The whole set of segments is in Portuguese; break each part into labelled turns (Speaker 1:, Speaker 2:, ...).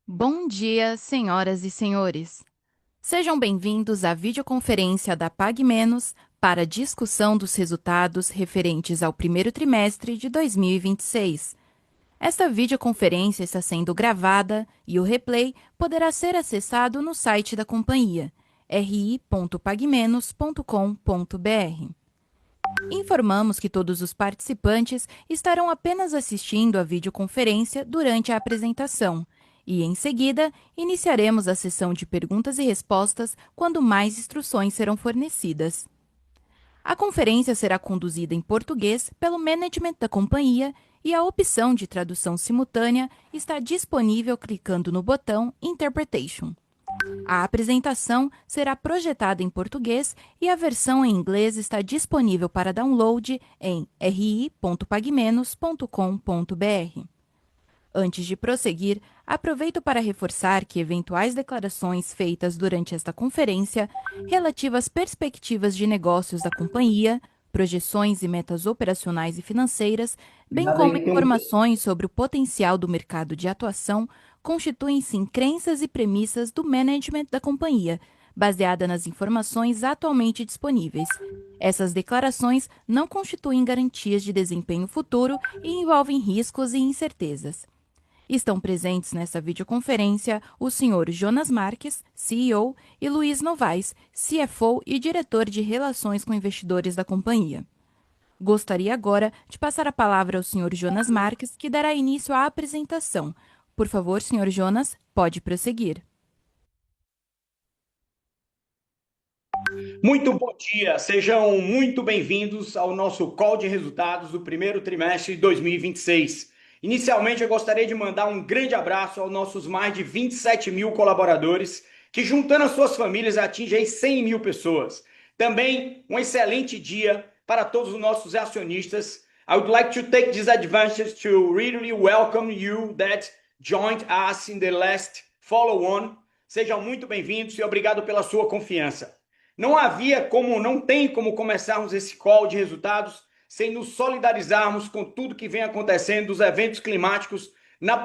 Speaker 1: Bom dia, senhoras e senhores. Sejam bem-vindos à videoconferência da PagMenos para a discussão dos resultados referentes ao primeiro trimestre de 2026. Esta videoconferência está sendo gravada e o replay poderá ser acessado no site da companhia, ri.pagmenos.com.br. Informamos que todos os participantes estarão apenas assistindo a videoconferência durante a apresentação e, em seguida, iniciaremos a sessão de perguntas e respostas quando mais instruções serão fornecidas. A conferência será conduzida em português pelo management da companhia e a opção de tradução simultânea está disponível clicando no botão Interpretation. A apresentação será projetada em português e a versão em inglês está disponível para download em ri.pagmenos.com.br. Antes de prosseguir, aproveito para reforçar que eventuais declarações feitas durante esta conferência relativas às perspectivas de negócios da companhia, projeções e metas operacionais e financeiras, bem
Speaker 2: Cuidado
Speaker 1: como
Speaker 2: aí que tem um.
Speaker 1: informações sobre o potencial do mercado de atuação, constituem-se em crenças e premissas do management da companhia, baseada nas informações atualmente disponíveis. Essas declarações não constituem garantias de desempenho futuro e envolvem riscos e incertezas. Estão presentes nesta videoconferência o Sr. Jonas Marques, CEO, e Luiz Novaes, CFO e diretor de Relações com Investidores da companhia. Gostaria agora de passar a palavra ao Sr. Jonas Marques, que dará início à apresentação. Por favor, Sr. Jonas, pode prosseguir.
Speaker 2: Muito bom dia, sejam muito bem-vindos ao nosso call de resultados do primeiro trimestre de 2026. Inicialmente, eu gostaria de mandar um grande abraço aos nossos mais de 27 mil colaboradores, que juntando as suas famílias atingem 100 mil pessoas. Também um excelente dia para todos os nossos acionistas. I would like to take this advantage to really welcome you that joined us in the last follow-on. Sejam muito bem-vindos e obrigado pela sua confiança. Não tem como começarmos esse call de resultados sem nos solidarizarmos com tudo que vem acontecendo dos eventos climáticos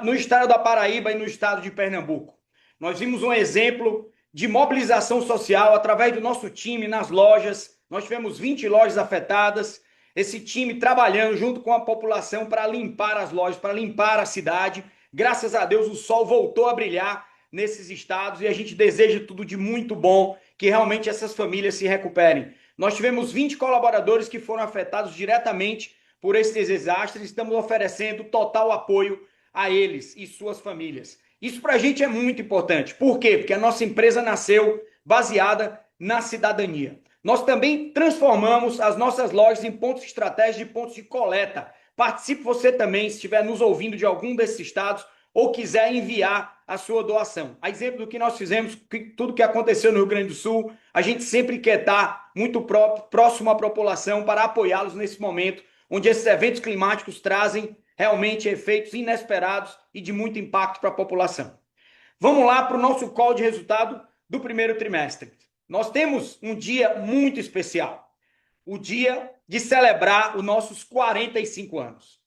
Speaker 2: no estado da Paraíba e no estado de Pernambuco. Nós vimos um exemplo de mobilização social através do nosso time nas lojas. Nós tivemos 20 lojas afetadas, esse time trabalhando junto com a população para limpar as lojas, para limpar a cidade. Graças a Deus o sol voltou a brilhar nesses estados e a gente deseja tudo de muito bom, que realmente essas famílias se recuperem. Nós tivemos 20 colaboradores que foram afetados diretamente por esses desastres, estamos oferecendo total apoio a eles e suas famílias. Isso para a gente é muito importante. Por quê? Porque a nossa empresa nasceu baseada na cidadania. Nós também transformamos as nossas lojas em pontos estratégicos de pontos de coleta. Participe você também, se estiver nos ouvindo de algum desses estados ou quiser enviar a sua doação. A exemplo do que nós fizemos, tudo que aconteceu no Rio Grande do Sul, a gente sempre quer estar muito próximo à população para apoiá-los nesse momento, onde esses eventos climáticos trazem realmente efeitos inesperados e de muito impacto para a população. Vamos lá para o nosso call de resultado do primeiro trimestre. Nós temos um dia muito especial, o dia de celebrar os nossos 45 anos.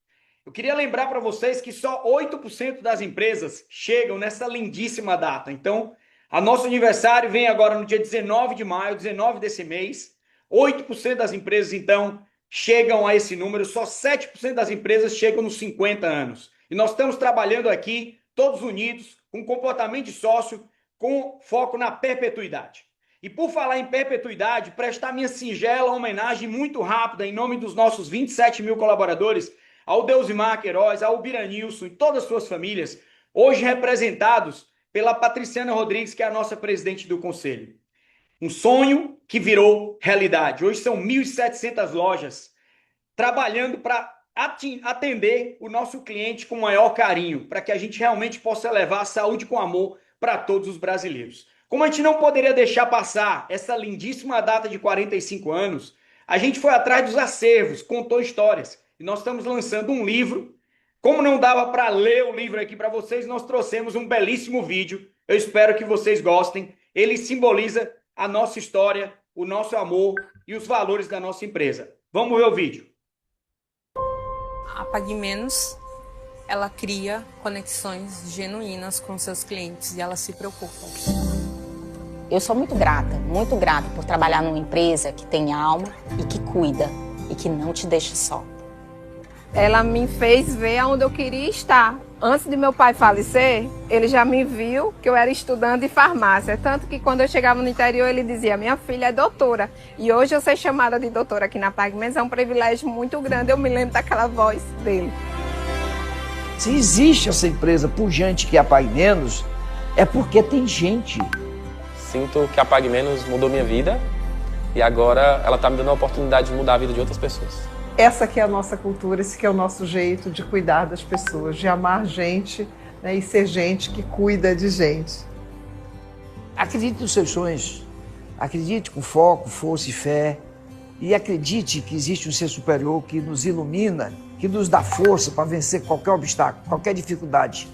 Speaker 2: Eu queria lembrar para vocês que só 8% das empresas chegam nessa lindíssima data. Então, a nosso aniversário vem agora no dia 19 de maio, 19 desse mês. 8% das empresas, então, chegam a esse número. Só 7% das empresas chegam nos 50 anos. E nós estamos trabalhando aqui, todos unidos, com comportamento de sócio, com foco na perpetuidade. E por falar em perpetuidade, prestar minha singela homenagem muito rápida, em nome dos nossos 27 mil colaboradores, ao Deusimar Queiroz, ao Biranilson e todas as suas famílias, hoje representados pela Patriciana Rodrigues, que é a nossa presidente do conselho. Um sonho que virou realidade. Hoje são 1.700 lojas trabalhando para atender o nosso cliente com o maior carinho, para que a gente realmente possa levar a saúde com amor para todos os brasileiros. Como a gente não poderia deixar passar essa lindíssima data de 45 anos, a gente foi atrás dos acervos, contou histórias. E nós estamos lançando um livro. Como não dava para ler o livro aqui para vocês, nós trouxemos um belíssimo vídeo. Eu espero que vocês gostem. Ele simboliza a nossa história, o nosso amor e os valores da nossa empresa. Vamos ver o vídeo.
Speaker 3: A PagMenos ela cria conexões genuínas com seus clientes e ela se preocupa.
Speaker 4: Eu sou muito grata por trabalhar numa empresa que tem alma e que cuida e que não te deixa só.
Speaker 5: Ela me fez ver aonde eu queria estar. Antes de meu pai falecer, ele já me viu que eu era estudante de farmácia. Tanto que quando eu chegava no interior, ele dizia, minha filha é doutora. E hoje eu ser chamada de doutora aqui na Pague Menos é um privilégio muito grande. Eu me lembro daquela voz dele.
Speaker 6: Se existe essa empresa pujante que é a Pague Menos, é porque tem gente.
Speaker 7: Sinto que a Pague Menos mudou minha vida e agora ela está me dando a oportunidade de mudar a vida de outras pessoas.
Speaker 8: Essa que é a nossa cultura, esse que é o nosso jeito de cuidar das pessoas, de amar gente, né, e ser gente que cuida de gente.
Speaker 6: Acredite nos seus sonhos, acredite com foco, força e fé e acredite que existe um ser superior que nos ilumina, que nos dá força para vencer qualquer obstáculo, qualquer dificuldade.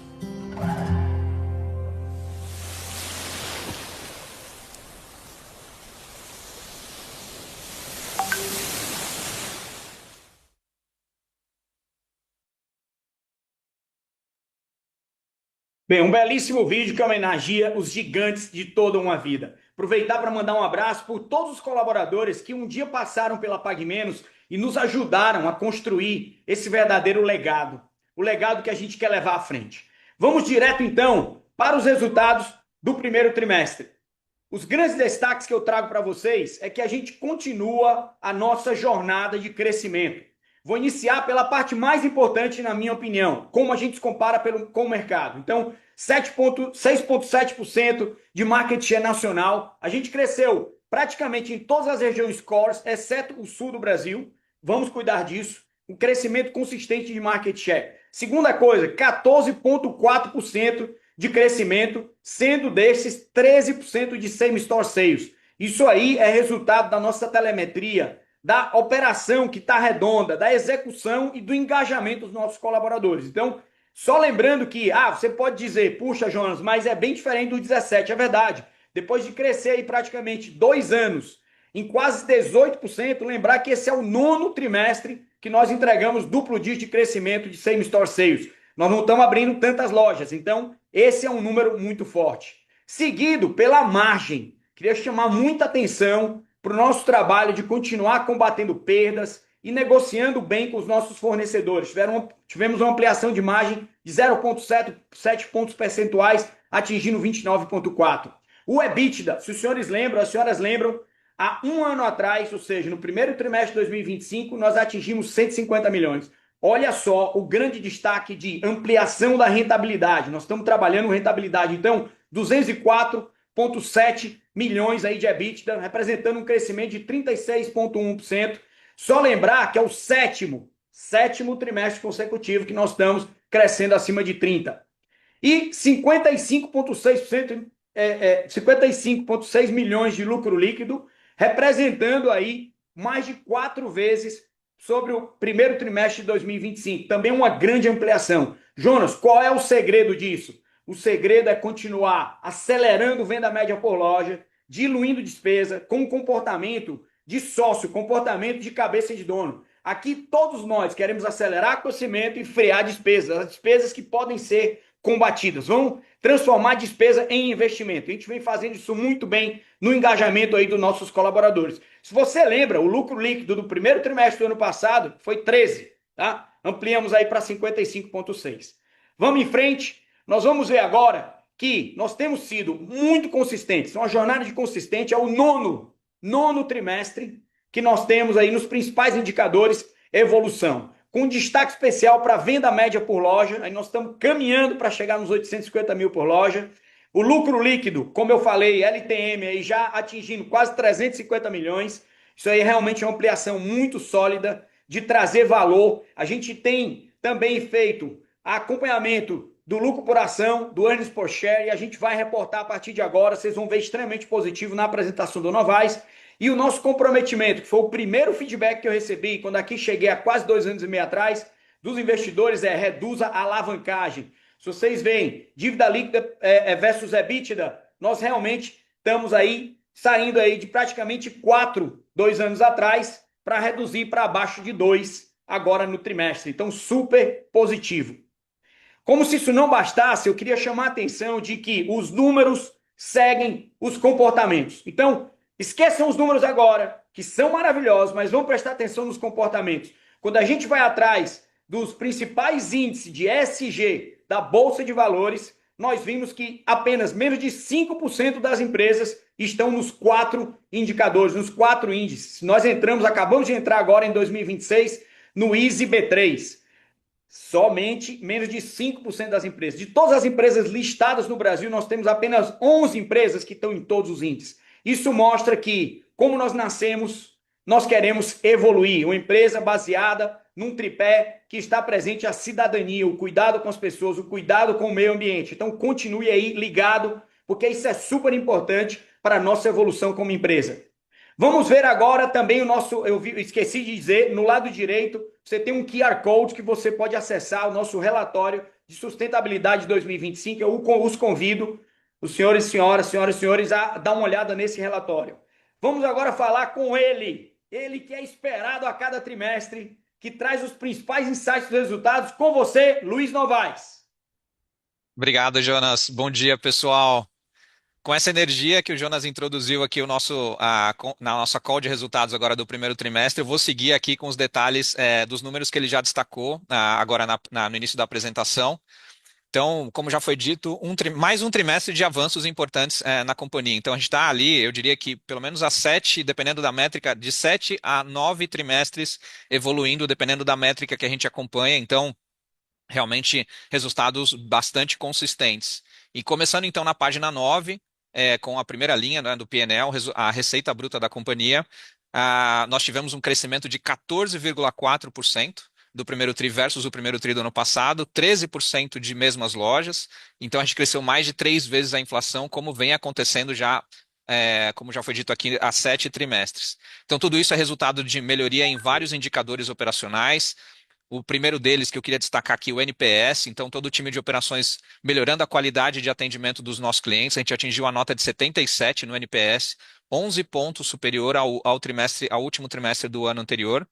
Speaker 2: Bem, um belíssimo vídeo que homenageia os gigantes de toda uma vida. Aproveitar para mandar um abraço por todos os colaboradores que um dia passaram pela Pague Menos e nos ajudaram a construir esse verdadeiro legado. O legado que a gente quer levar à frente. Vamos direto, então, para os resultados do primeiro trimestre. Os grandes destaques que eu trago para vocês é que a gente continua a nossa jornada de crescimento. Vou iniciar pela parte mais importante, na minha opinião, como a gente se compara com o mercado. Então, 6,7% de market share nacional. A gente cresceu praticamente em todas as regiões cores, exceto o sul do Brasil. Vamos cuidar disso. Um crescimento consistente de market share. Segunda coisa, 14,4% de crescimento, sendo desses 13% de same-store sales. Isso aí é resultado da nossa telemetria, da operação que está redonda, da execução e do engajamento dos nossos colaboradores. Então, só lembrando que, você pode dizer, puxa, Jonas, mas é bem diferente do 17, é verdade. Depois de crescer aí praticamente 2 anos, em quase 18%, lembrar que esse é o 9º trimestre que nós entregamos duplo dígito de crescimento de same-store sales. Nós não estamos abrindo tantas lojas, então esse é um número muito forte. Seguido pela margem. Queria chamar muita atenção para o nosso trabalho de continuar combatendo perdas e negociando bem com os nossos fornecedores. Tivemos uma ampliação de margem de 0,7 pontos percentuais, atingindo 29,4%. O EBITDA, se os senhores lembram, as senhoras lembram, há um ano atrás, ou seja, no primeiro trimestre de 2025, nós atingimos 150 milhões. Olha só o grande destaque de ampliação da rentabilidade. Nós estamos trabalhando rentabilidade, então, 204,7 milhões aí de EBITDA, representando um crescimento de 36,1%. Só lembrar que é o sétimo trimestre consecutivo que nós estamos crescendo acima de 30%. E 55,6 milhões de lucro líquido, representando aí mais de 4 vezes sobre o primeiro trimestre de 2025. Também uma grande ampliação. Jonas, qual é o segredo disso? O segredo é continuar acelerando venda média por loja, diluindo despesa, com comportamento de sócio, comportamento de cabeça de dono. Aqui todos nós queremos acelerar crescimento e frear despesas, as despesas que podem ser combatidas. Vamos transformar a despesa em investimento. A gente vem fazendo isso muito bem no engajamento aí dos nossos colaboradores. Se você lembra, o lucro líquido do primeiro trimestre do ano passado foi 13, tá? Ampliamos aí para 55,6. Vamos em frente. Nós vamos ver agora que nós temos sido muito consistentes. Uma jornada de consistente é o nono trimestre que nós temos aí nos principais indicadores evolução. Com destaque especial para a venda média por loja. Aí nós estamos caminhando para chegar nos 850 mil por loja. O lucro líquido, como eu falei, LTM aí já atingindo quase 350 milhões. Isso aí é realmente uma ampliação muito sólida de trazer valor. A gente tem também feito acompanhamento do lucro por ação, do earnings per share, e a gente vai reportar a partir de agora. Vocês vão ver extremamente positivo na apresentação do Novaes. E o nosso comprometimento, que foi o primeiro feedback que eu recebi quando aqui cheguei há quase 2 anos e meio atrás, dos investidores é reduza a alavancagem. Se vocês veem dívida líquida versus EBITDA, nós realmente estamos aí saindo aí de praticamente 4, 2 anos atrás, para reduzir para abaixo de 2 agora no trimestre. Então, super positivo. Como se isso não bastasse, eu queria chamar a atenção de que os números seguem os comportamentos. Então, esqueçam os números agora, que são maravilhosos, mas vamos prestar atenção nos comportamentos. Quando a gente vai atrás dos principais índices de ESG da Bolsa de Valores, nós vimos que apenas menos de 5% das empresas estão nos 4 indicadores, nos 4 índices. Nós acabamos de entrar agora em 2026 no ISE B3. Somente menos de 5% das empresas. De todas as empresas listadas no Brasil, nós temos apenas 11 empresas que estão em todos os índices. Isso mostra que, como nós nascemos, nós queremos evoluir. Uma empresa baseada num tripé que está presente a cidadania, o cuidado com as pessoas, o cuidado com o meio ambiente. Então, continue aí ligado, porque isso é super importante para a nossa evolução como empresa. Vamos ver agora também esqueci de dizer, no lado direito, você tem um QR Code que você pode acessar o nosso relatório de sustentabilidade 2025. Eu os convido, os senhores e senhores, a dar uma olhada nesse relatório. Vamos agora falar com ele que é esperado a cada trimestre, que traz os principais insights dos resultados. Com você, Luiz Novaes.
Speaker 9: Obrigado, Jonas. Bom dia, pessoal. Com essa energia que o Jonas introduziu aqui na nossa call de resultados agora do primeiro trimestre, eu vou seguir aqui com os detalhes dos números que ele já destacou agora no início da apresentação. Então, como já foi dito, mais um trimestre de avanços importantes na companhia. Então, a gente está ali, eu diria que pelo menos dependendo da métrica, de 7 a 9 trimestres evoluindo, dependendo da métrica que a gente acompanha. Então, realmente, resultados bastante consistentes. E começando então na página 9, com a primeira linha, né, do P&L, a receita bruta da companhia, nós tivemos um crescimento de 14,4% do primeiro TRI versus o primeiro TRI do ano passado, 13% de mesmas lojas. Então a gente cresceu mais de 3 vezes a inflação, como vem acontecendo já, como já foi dito aqui, há 7 trimestres. Então tudo isso é resultado de melhoria em vários indicadores operacionais. O primeiro deles que eu queria destacar aqui, o NPS, então todo o time de operações melhorando a qualidade de atendimento dos nossos clientes. A gente atingiu a nota de 77 no NPS, 11 pontos superior ao último trimestre do ano anterior.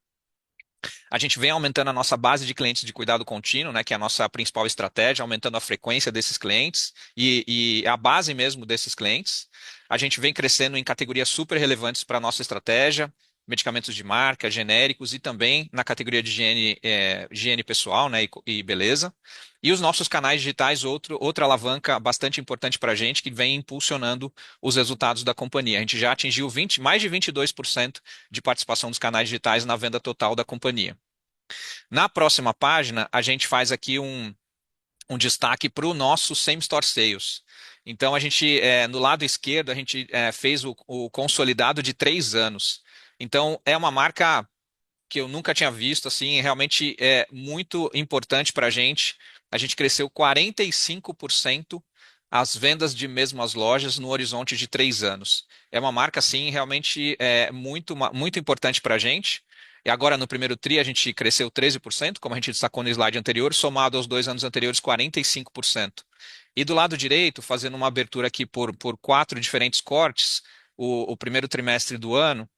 Speaker 9: A gente vem aumentando a nossa base de clientes de cuidado contínuo, né, que é a nossa principal estratégia, aumentando a frequência desses clientes e a base mesmo desses clientes. A gente vem crescendo em categorias super relevantes para a nossa estratégia, medicamentos de marca, genéricos e também na categoria de higiene pessoal, né, e beleza. E os nossos canais digitais, outra alavanca bastante importante para a gente, que vem impulsionando os resultados da companhia. A gente já atingiu mais de 22% de participação dos canais digitais na venda total da companhia. Na próxima página, a gente faz aqui um destaque para o nosso Same Store Sales. Então, a gente, no lado esquerdo, a gente fez o consolidado de 3 anos. Então, é uma marca que eu nunca tinha visto, assim, realmente é muito importante para a gente. A gente cresceu 45% as vendas de mesmas lojas no horizonte de 3 anos. É uma marca, assim, realmente muito importante para a gente. E agora, no primeiro TRI, a gente cresceu 13%, como a gente destacou no slide anterior, somado aos 2 anos anteriores, 45%. E do lado direito, fazendo uma abertura aqui por 4 diferentes cortes, o primeiro trimestre do ano.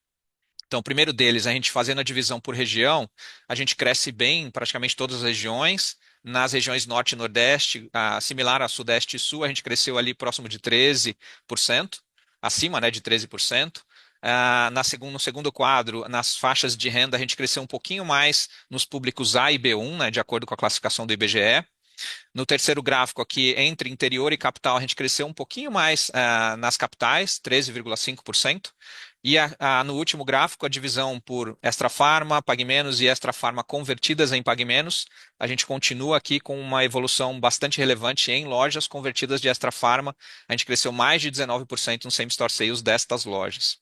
Speaker 9: Então, o primeiro deles, a gente fazendo a divisão por região, a gente cresce bem em praticamente todas as regiões. Nas regiões Norte e Nordeste, similar a Sudeste e Sul, a gente cresceu ali próximo de 13%, acima, né, de 13%. No segundo quadro, nas faixas de renda, a gente cresceu um pouquinho mais nos públicos A e B1, né, de acordo com a classificação do IBGE. No terceiro gráfico aqui, entre interior e capital, a gente cresceu um pouquinho mais nas capitais, 13,5%. E no último gráfico, a divisão por Extra Farma, Pague Menos e Extra Farma convertidas em Pague Menos, a gente continua aqui com uma evolução bastante relevante em lojas convertidas de Extra Farma. A gente cresceu mais de 19% no Same Store Sales destas lojas.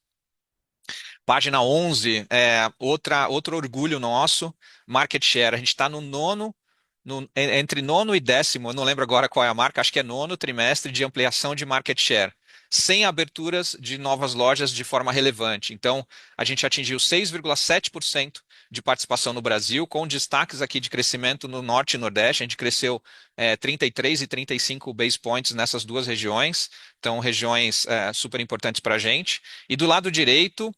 Speaker 9: Página 11, outro orgulho nosso, Market Share. A gente está entre nono e 10º, eu não lembro agora qual é a marca, acho que é 9º trimestre de ampliação de Market Share, sem aberturas de novas lojas de forma relevante. Então, a gente atingiu 6,7% de participação no Brasil, com destaques aqui de crescimento no Norte e Nordeste. A gente cresceu 33 e 35 base points nessas duas regiões, então regiões super importantes para a gente. E do lado direito,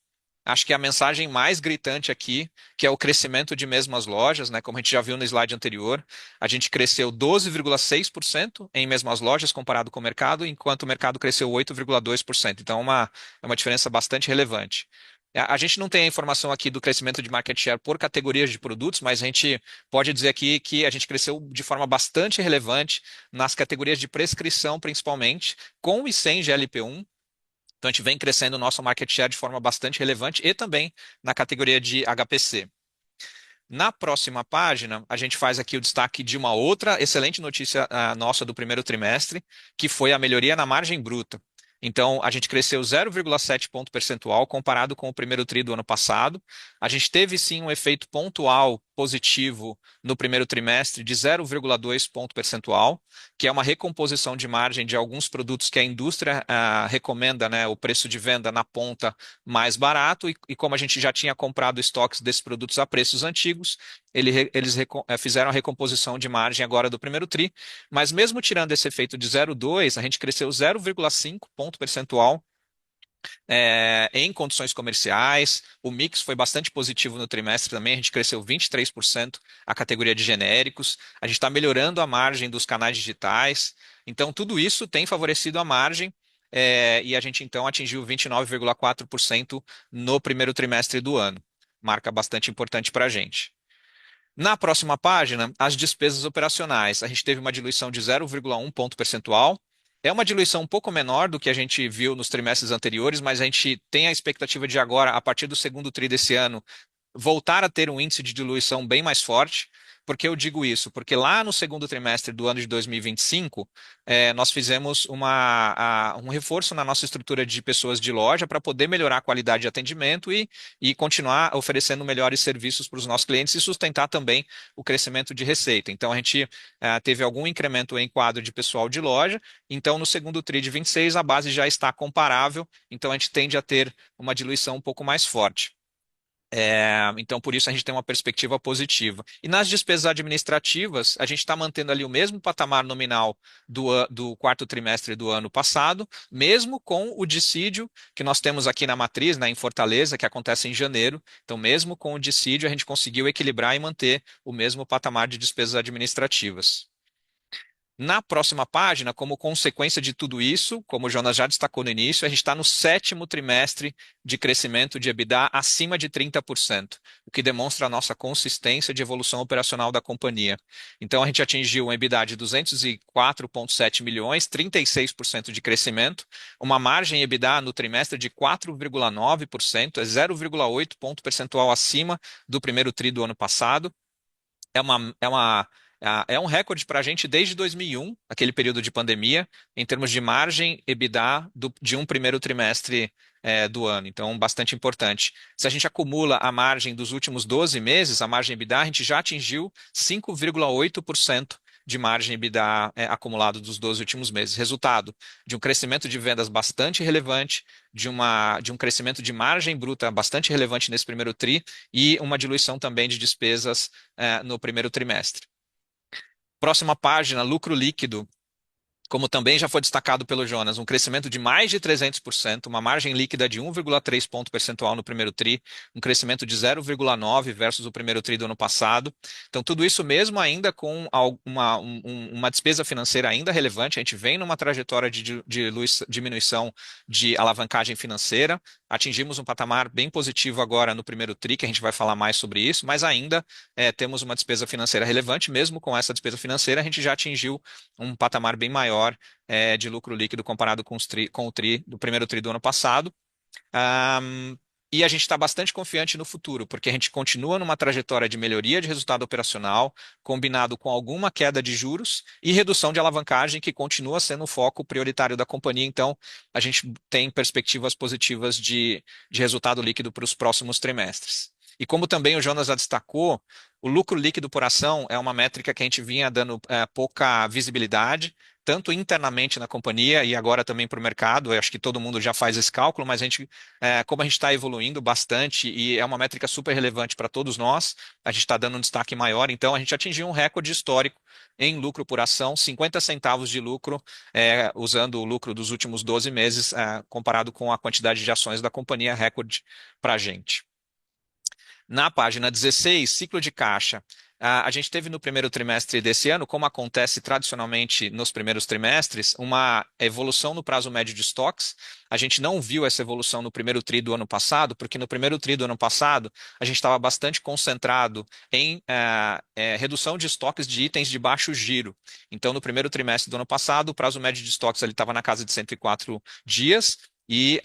Speaker 9: acho que a mensagem mais gritante aqui, que é o crescimento de mesmas lojas, né? Como a gente já viu no slide anterior, a gente cresceu 12,6% em mesmas lojas comparado com o mercado, enquanto o mercado cresceu 8,2%. Então, é uma diferença bastante relevante. A gente não tem a informação aqui do crescimento de market share por categorias de produtos, mas a gente pode dizer aqui que a gente cresceu de forma bastante relevante nas categorias de prescrição, principalmente, com e sem GLP-1. Então, a gente vem crescendo o nosso market share de forma bastante relevante e também na categoria de HPC. Na próxima página, a gente faz aqui o destaque de uma outra excelente notícia nossa do primeiro trimestre, que foi a melhoria na margem bruta. Então, a gente cresceu 0,7 ponto percentual comparado com o primeiro tri do ano passado. A gente teve sim um efeito pontual positivo no primeiro trimestre de 0,2 ponto percentual, que é uma recomposição de margem de alguns produtos que a indústria recomenda, né, o preço de venda na ponta mais barato, e como a gente já tinha comprado estoques desses produtos a preços antigos, eles fizeram a recomposição de margem agora do primeiro tri, mas mesmo tirando esse efeito de 0,2, a gente cresceu 0,5 ponto percentual em condições comerciais. O mix foi bastante positivo no trimestre também, a gente cresceu 23% a categoria de genéricos, a gente está melhorando a margem dos canais digitais, então tudo isso tem favorecido a margem, e a gente então atingiu 29,4% no primeiro trimestre do ano, marca bastante importante para a gente. Na próxima página, as despesas operacionais. A gente teve uma diluição de 0,1 ponto percentual. É uma diluição um pouco menor do que a gente viu nos trimestres anteriores, mas a gente tem a expectativa de agora, a partir do segundo tri desse ano, voltar a ter um índice de diluição bem mais forte. Por que eu digo isso? Porque lá no segundo trimestre do ano de 2025, nós fizemos um reforço na nossa estrutura de pessoas de loja para poder melhorar a qualidade de atendimento e continuar oferecendo melhores serviços para os nossos clientes e sustentar também o crescimento de receita. Então, a gente teve algum incremento em quadro de pessoal de loja. Então, no segundo tri de 26, a base já está comparável. Então, a gente tende a ter uma diluição um pouco mais forte. Então, por isso, a gente tem uma perspectiva positiva. E nas despesas administrativas, a gente está mantendo ali o mesmo patamar nominal do quarto trimestre do ano passado, mesmo com o dissídio que nós temos aqui na matriz, né, em Fortaleza, que acontece em janeiro. Então, mesmo com o dissídio, a gente conseguiu equilibrar e manter o mesmo patamar de despesas administrativas. Na próxima página, como consequência de tudo isso, como o Jonas já destacou no início, a gente está no 7º trimestre de crescimento de EBITDA acima de 30%, o que demonstra a nossa consistência de evolução operacional da companhia. Então, a gente atingiu um EBITDA de 204,7 milhões, 36% de crescimento, uma margem EBITDA no trimestre de 4,9%, é 0,8 ponto percentual acima do primeiro tri do ano passado. É um recorde para a gente desde 2001, aquele período de pandemia, em termos de margem EBITDA de um primeiro trimestre do ano. Então, bastante importante. Se a gente acumula a margem dos últimos 12 meses, a margem EBITDA, a gente já atingiu 5,8% de margem EBITDA acumulado dos 12 últimos meses. Resultado de um crescimento de vendas bastante relevante, de um crescimento de margem bruta bastante relevante nesse primeiro tri e uma diluição também de despesas no primeiro trimestre. Próxima página, lucro líquido. Como também já foi destacado pelo Jonas, um crescimento de mais de 300%, uma margem líquida de 1,3 ponto percentual no primeiro tri, um crescimento de 0,9 versus o primeiro tri do ano passado. Então, tudo isso mesmo ainda com uma despesa financeira ainda relevante. A gente vem numa trajetória de diminuição de alavancagem financeira. Atingimos um patamar bem positivo agora no primeiro tri, que a gente vai falar mais sobre isso, mas ainda temos uma despesa financeira relevante. Mesmo com essa despesa financeira, a gente já atingiu um patamar bem maior de lucro líquido comparado com o do primeiro tri do ano passado. E a gente está bastante confiante no futuro, porque a gente continua numa trajetória de melhoria de resultado operacional, combinado com alguma queda de juros e redução de alavancagem, que continua sendo o foco prioritário da companhia. Então, a gente tem perspectivas positivas de resultado líquido para os próximos trimestres. E como também o Jonas já destacou, o lucro líquido por ação é uma métrica que a gente vinha dando pouca visibilidade, tanto internamente na companhia e agora também para o mercado. Eu acho que todo mundo já faz esse cálculo, mas como a gente está evoluindo bastante e é uma métrica super relevante para todos nós, a gente está dando um destaque maior. Então, a gente atingiu um recorde histórico em lucro por ação, 50 centavos de lucro, usando o lucro dos últimos 12 meses, comparado com a quantidade de ações da companhia, recorde para a gente. Na página 16, ciclo de caixa. A gente teve no primeiro trimestre desse ano, como acontece tradicionalmente nos primeiros trimestres, uma evolução no prazo médio de estoques. A gente não viu essa evolução no primeiro tri do ano passado, porque no primeiro tri do ano passado a gente estava bastante concentrado em redução de estoques de itens de baixo giro. Então, no primeiro trimestre do ano passado, o prazo médio de estoques estava na casa de 104 dias, e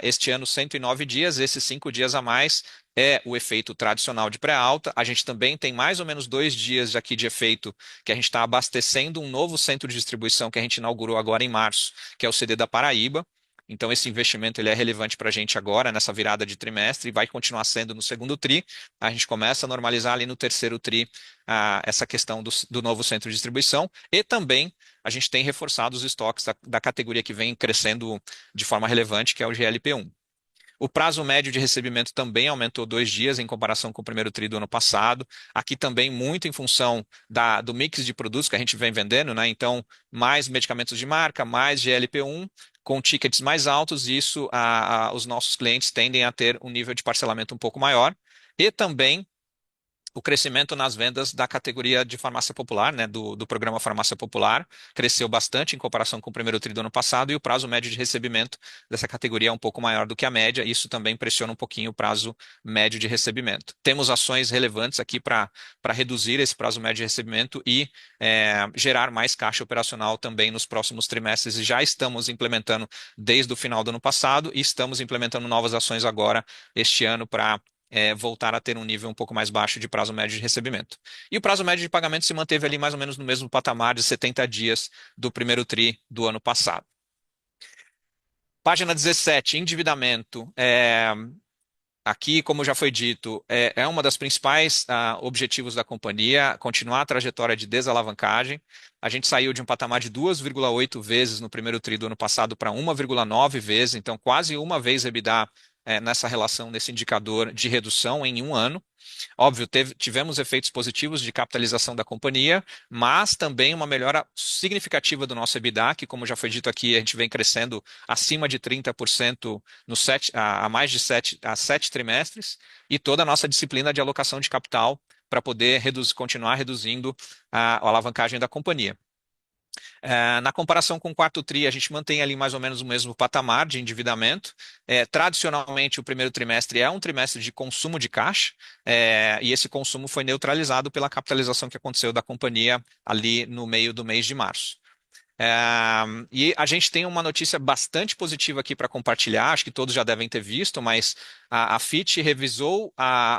Speaker 9: este ano 109 dias, esses 5 dias a mais é o efeito tradicional de pré-alta. A gente também tem mais ou menos 2 dias aqui de efeito que a gente está abastecendo um novo centro de distribuição que a gente inaugurou agora em março, que é o CD da Paraíba. Então, esse investimento ele é relevante para a gente agora, nessa virada de trimestre, e vai continuar sendo no segundo tri. A gente começa a normalizar ali no terceiro tri essa questão do novo centro de distribuição. E também a gente tem reforçado os estoques da categoria que vem crescendo de forma relevante, que é o GLP-1. O prazo médio de recebimento também aumentou 2 dias em comparação com o primeiro tri do ano passado. Aqui também muito em função do mix de produtos que a gente vem vendendo, né? Então, mais medicamentos de marca, mais GLP-1, com tickets mais altos, e isso os nossos clientes tendem a ter um nível de parcelamento um pouco maior. E também o crescimento nas vendas da categoria de farmácia popular, né, do programa Farmácia Popular, cresceu bastante em comparação com o primeiro tri do ano passado, e o prazo médio de recebimento dessa categoria é um pouco maior do que a média. Isso também pressiona um pouquinho o prazo médio de recebimento. Temos ações relevantes aqui para reduzir esse prazo médio de recebimento e gerar mais caixa operacional também nos próximos trimestres, e já estamos implementando desde o final do ano passado, e estamos implementando novas ações agora, este ano, para voltar a ter um nível um pouco mais baixo de prazo médio de recebimento. E o prazo médio de pagamento se manteve ali mais ou menos no mesmo patamar de 70 dias do primeiro tri do ano passado. Página 17, endividamento. Aqui, como já foi dito, é uma das principais objetivos da companhia, continuar a trajetória de desalavancagem. A gente saiu de um patamar de 2,8 vezes no primeiro tri do ano passado para 1,9 vezes, então quase uma vez EBITDA nessa relação, nesse indicador de redução em um ano. Óbvio, tivemos efeitos positivos de capitalização da companhia, mas também uma melhora significativa do nosso EBITDA, que, como já foi dito aqui, a gente vem crescendo acima de 30% há mais de 7 trimestres, e toda a nossa disciplina de alocação de capital para poder continuar reduzindo a alavancagem da companhia. Na comparação com o quarto tri, a gente mantém ali mais ou menos o mesmo patamar de endividamento. Tradicionalmente, o primeiro trimestre é um trimestre de consumo de caixa, e esse consumo foi neutralizado pela capitalização que aconteceu da companhia ali no meio do mês de março. E a gente tem uma notícia bastante positiva aqui para compartilhar, acho que todos já devem ter visto, mas a Fitch revisou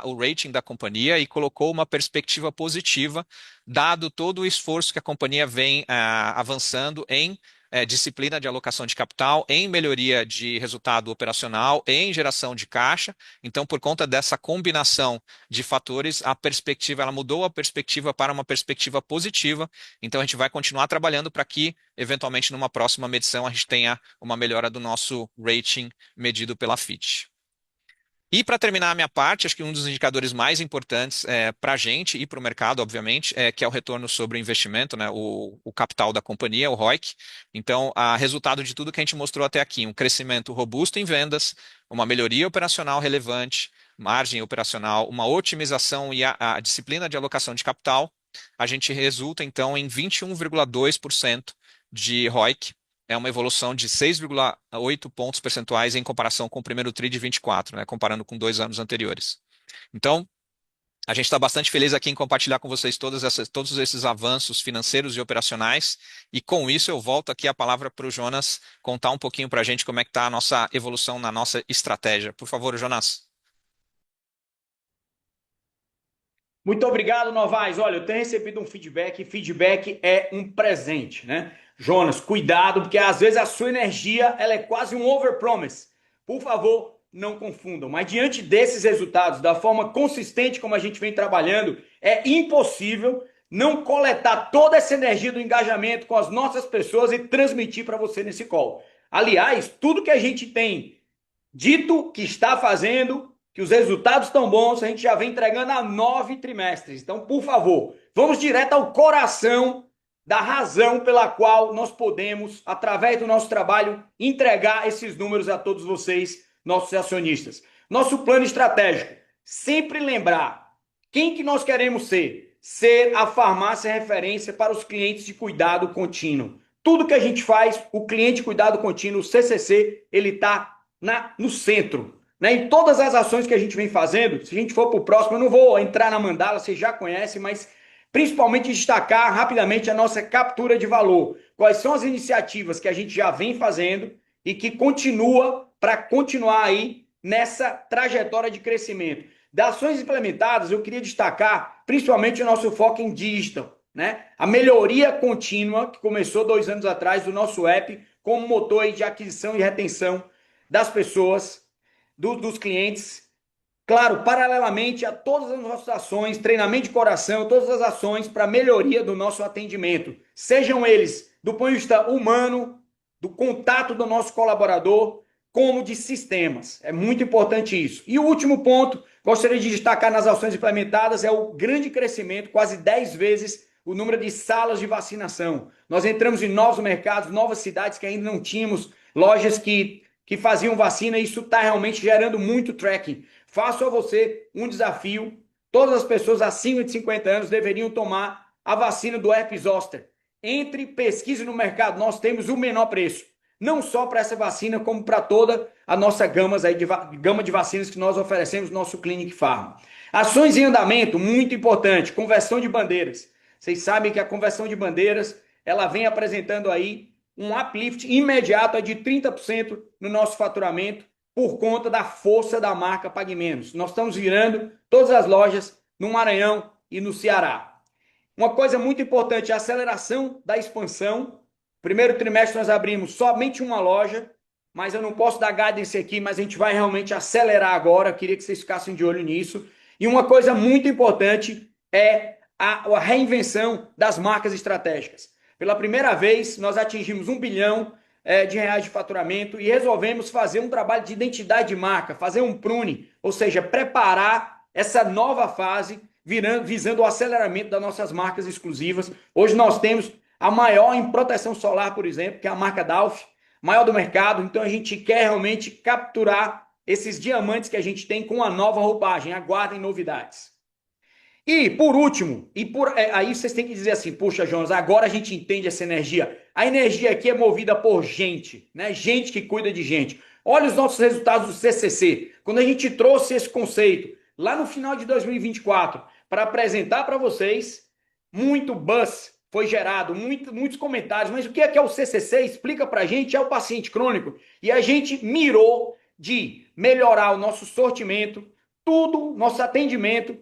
Speaker 9: o rating da companhia e colocou uma perspectiva positiva, dado todo o esforço que a companhia vem avançando em disciplina de alocação de capital, em melhoria de resultado operacional, em geração de caixa. Então, por conta dessa combinação de fatores, ela mudou a perspectiva para uma perspectiva positiva. Então, a gente vai continuar trabalhando para que, eventualmente, numa próxima medição, a gente tenha uma melhora do nosso rating medido pela Fitch. E para terminar a minha parte, acho que um dos indicadores mais importantes para a gente e para o mercado, obviamente, que é o retorno sobre o investimento, né, o capital da companhia, o ROIC. Então, resultado de tudo que a gente mostrou até aqui, um crescimento robusto em vendas, uma melhoria operacional relevante, margem operacional, uma otimização e a disciplina de alocação de capital, a gente resulta, então, em 21,2% de ROIC. É uma evolução de 6,8 pontos percentuais em comparação com o primeiro tri de 24, né, comparando com 2 anos anteriores. Então, a gente está bastante feliz aqui em compartilhar com vocês todos esses avanços financeiros e operacionais, e com isso eu volto aqui a palavra para o Jonas contar um pouquinho para a gente como é que está a nossa evolução na nossa estratégia. Por favor, Jonas.
Speaker 2: Muito obrigado, Novaes. Olha, eu tenho recebido um feedback, e feedback é um presente, né? Jonas, cuidado, porque às vezes a sua energia ela é quase um overpromise. Por favor, não confundam. Mas diante desses resultados, da forma consistente como a gente vem trabalhando, é impossível não coletar toda essa energia do engajamento com as nossas pessoas e transmitir para você nesse call. Aliás, tudo que a gente tem dito que está fazendo, que os resultados estão bons, a gente já vem entregando há 9 trimestres. Então, por favor, vamos direto ao coração da razão pela qual nós podemos, através do nosso trabalho, entregar esses números a todos vocês, nossos acionistas. Nosso plano estratégico, sempre lembrar quem que nós queremos ser. Ser a farmácia referência para os clientes de cuidado contínuo. Tudo que a gente faz, o cliente de cuidado contínuo, o CCC, ele está no centro. Né? Em todas as ações que a gente vem fazendo, se a gente for para o próximo, eu não vou entrar na mandala, vocês já conhecem, mas principalmente destacar rapidamente a nossa captura de valor. Quais são as iniciativas que a gente já vem fazendo e que continua para continuar aí nessa trajetória de crescimento. Das ações implementadas, eu queria destacar principalmente o nosso foco em digital, né? A melhoria contínua que começou 2 anos atrás do nosso app como motor aí de aquisição e retenção das pessoas, dos clientes. Claro, paralelamente a todas as nossas ações, treinamento de coração, todas as ações para melhoria do nosso atendimento. Sejam eles do ponto de vista humano, do contato do nosso colaborador, como de sistemas. É muito importante isso. E o último ponto, gostaria de destacar nas ações implementadas, é o grande crescimento, quase 10 vezes o número de salas de vacinação. Nós entramos em novos mercados, novas cidades que ainda não tínhamos, lojas que faziam vacina, e isso está realmente gerando muito tracking. Faço a você um desafio, todas as pessoas acima de 50 anos deveriam tomar a vacina do herpes zoster. Entre pesquisa no mercado, nós temos o menor preço. Não só para essa vacina, como para toda a nossa gama de vacinas que nós oferecemos no nosso Clinic Pharma. Ações em andamento, muito importante, conversão de bandeiras. Vocês sabem que a conversão de bandeiras, ela vem apresentando aí um uplift imediato de 30% no nosso faturamento por conta da força da marca Pague Menos. Nós estamos virando todas as lojas no Maranhão e no Ceará. Uma coisa muito importante, a aceleração da expansão. Primeiro trimestre nós abrimos somente uma loja, mas eu não posso dar guidance aqui, mas a gente vai realmente acelerar agora. Eu queria que vocês ficassem de olho nisso. E uma coisa muito importante é a reinvenção das marcas estratégicas. Pela primeira vez, nós atingimos R$1 bilhão de reais de faturamento e resolvemos fazer um trabalho de identidade de marca, fazer um pruning, ou seja, preparar essa nova fase visando o aceleramento das nossas marcas exclusivas. Hoje nós temos a maior em proteção solar, por exemplo, que é a marca Dalf, maior do mercado. Então a gente quer realmente capturar esses diamantes que a gente tem com a nova roupagem. Aguardem novidades. E por último, aí vocês têm que dizer assim, puxa, Jonas, agora a gente entende essa energia. A energia aqui é movida por gente, né? Gente que cuida de gente. Olha os nossos resultados do CCC. Quando a gente trouxe esse conceito lá no final de 2024 para apresentar para vocês, muito buzz foi gerado, muitos comentários. Mas o que é o CCC? Explica para a gente, é o paciente crônico. E a gente mirou de melhorar o nosso sortimento, tudo, nosso atendimento,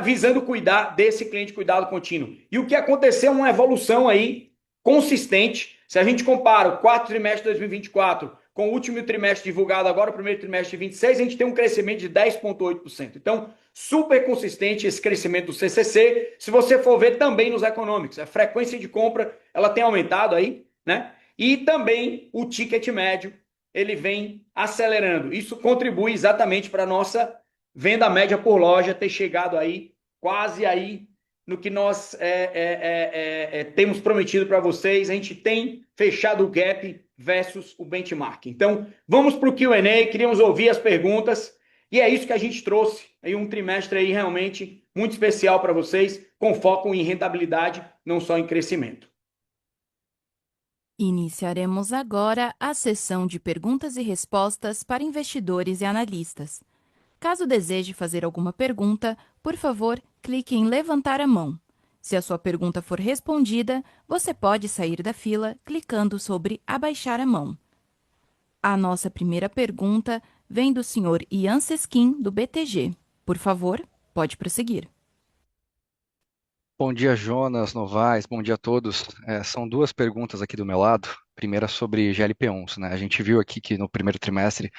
Speaker 2: visando cuidar desse cliente de cuidado contínuo. E o que aconteceu é uma evolução aí consistente. Se a gente compara o quarto trimestre de 2024 com o último trimestre divulgado agora, o primeiro trimestre de 2026, a gente tem um crescimento de 10,8%. Então, super consistente esse crescimento do CCC. Se você for ver também nos econômicos, a frequência de compra ela tem aumentado aí, né? E também o ticket médio, ele vem acelerando. Isso contribui exatamente para a nossa venda média por loja ter chegado aí, quase aí, no que nós temos prometido para vocês. A gente tem fechado o gap versus o benchmark. Então, vamos para o Q&A, queríamos ouvir as perguntas, e é isso que a gente trouxe, aí um trimestre aí realmente muito especial para vocês, com foco em rentabilidade, não só em crescimento.
Speaker 1: Iniciaremos agora a sessão de perguntas e respostas para investidores e analistas. Caso deseje fazer alguma pergunta, por favor, clique em levantar a mão. Se a sua pergunta for respondida, você pode sair da fila clicando sobre abaixar a mão. A nossa primeira pergunta vem do senhor Ian Seskin, do BTG. Por favor, pode prosseguir.
Speaker 10: Bom dia, Jonas, Novaes, bom dia a todos. São duas perguntas aqui do meu lado. Primeira sobre GLP-1s, né? A gente viu aqui que no primeiro trimestre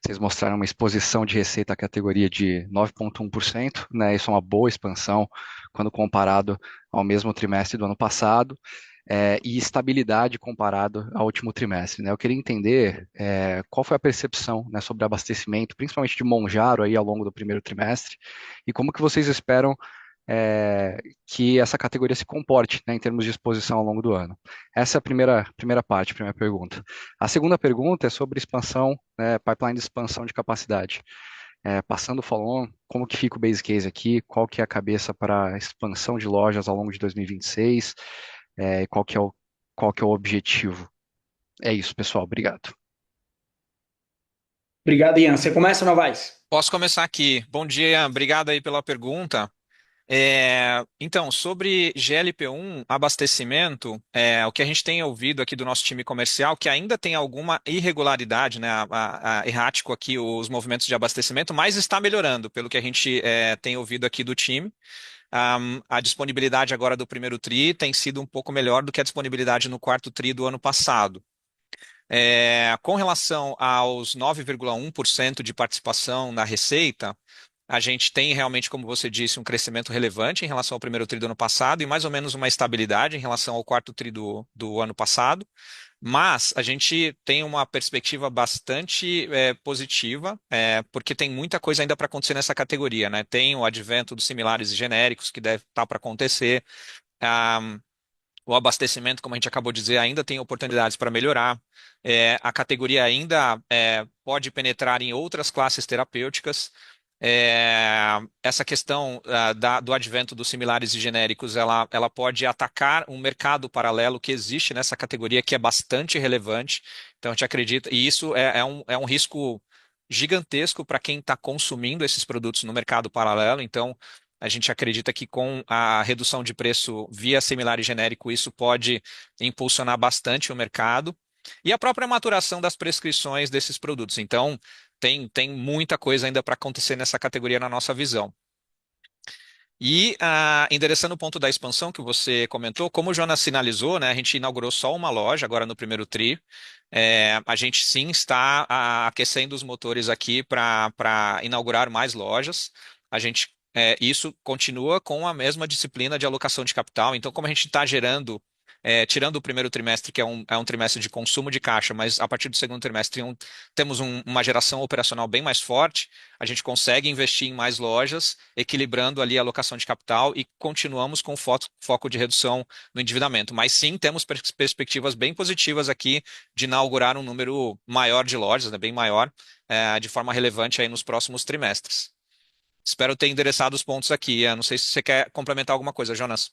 Speaker 10: vocês mostraram uma exposição de receita à categoria de 9,1%, né? Isso é uma boa expansão quando comparado ao mesmo trimestre do ano passado, e estabilidade comparado ao último trimestre, né? Eu queria entender qual foi a percepção, né, sobre abastecimento, principalmente de Monjaro aí ao longo do primeiro trimestre, e como que vocês esperam que essa categoria se comporte, né, em termos de exposição ao longo do ano. Essa é a primeira parte, a primeira pergunta. A segunda pergunta é sobre expansão, né, pipeline de expansão de capacidade. Passando o follow-on, como que fica o base case aqui, qual que é a cabeça para a expansão de lojas ao longo de 2026, e qual que é o objetivo. É isso, pessoal. Obrigado.
Speaker 2: Obrigado, Ian. Você começa, Novaes?
Speaker 9: Posso começar aqui. Bom dia, obrigado aí pela pergunta. Então, sobre GLP-1, abastecimento, o que a gente tem ouvido aqui do nosso time comercial, que ainda tem alguma irregularidade, né, errático aqui os movimentos de abastecimento, mas está melhorando, pelo que a gente tem ouvido aqui do time. A disponibilidade agora do primeiro TRI tem sido um pouco melhor do que a disponibilidade no quarto TRI do ano passado. Com relação aos 9,1% de participação na receita, a gente tem realmente, como você disse, um crescimento relevante em relação ao primeiro TRI do ano passado e mais ou menos uma estabilidade em relação ao quarto TRI do ano passado. Mas a gente tem uma perspectiva bastante positiva, porque tem muita coisa ainda para acontecer nessa categoria, né? Tem o advento dos similares e genéricos que deve estar para acontecer. O abastecimento, como a gente acabou de dizer, ainda tem oportunidades para melhorar. A categoria ainda pode penetrar em outras classes terapêuticas. Essa questão do advento dos similares e genéricos, ela pode atacar um mercado paralelo que existe nessa categoria, que é bastante relevante. Então, a gente acredita, e isso é um risco gigantesco para quem está consumindo esses produtos no mercado paralelo. Então, a gente acredita que com a redução de preço via similar e genérico, isso pode impulsionar bastante o mercado. E a própria maturação das prescrições desses produtos. Então, tem muita coisa ainda para acontecer nessa categoria na nossa visão. E endereçando o ponto da expansão que você comentou, como o Jonas sinalizou, né, a gente inaugurou só uma loja agora no primeiro TRI. A gente sim está aquecendo os motores aqui para inaugurar mais lojas. Isso continua com a mesma disciplina de alocação de capital. Então, como a gente está gerando, tirando o primeiro trimestre, que é um trimestre de consumo de caixa, mas a partir do segundo trimestre temos uma geração operacional bem mais forte, a gente consegue investir em mais lojas, equilibrando ali a alocação de capital e continuamos com foco de redução no endividamento. Mas sim, temos perspectivas bem positivas aqui de inaugurar um número maior de lojas, né, bem maior, de forma relevante aí nos próximos trimestres. Espero ter endereçado os pontos aqui. Eu não sei se você quer complementar alguma coisa, Jonas.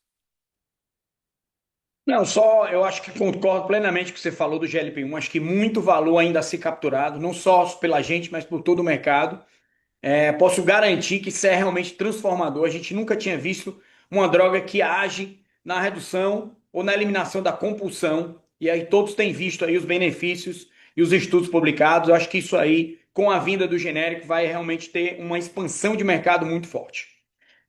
Speaker 2: Não, eu acho que concordo plenamente com o que você falou do GLP-1. Acho que muito valor ainda a ser capturado, não só pela gente, mas por todo o mercado. Posso garantir que isso é realmente transformador. A gente nunca tinha visto uma droga que age na redução ou na eliminação da compulsão. E aí todos têm visto aí os benefícios e os estudos publicados. Eu acho que isso aí, com a vinda do genérico, vai realmente ter uma expansão de mercado muito forte.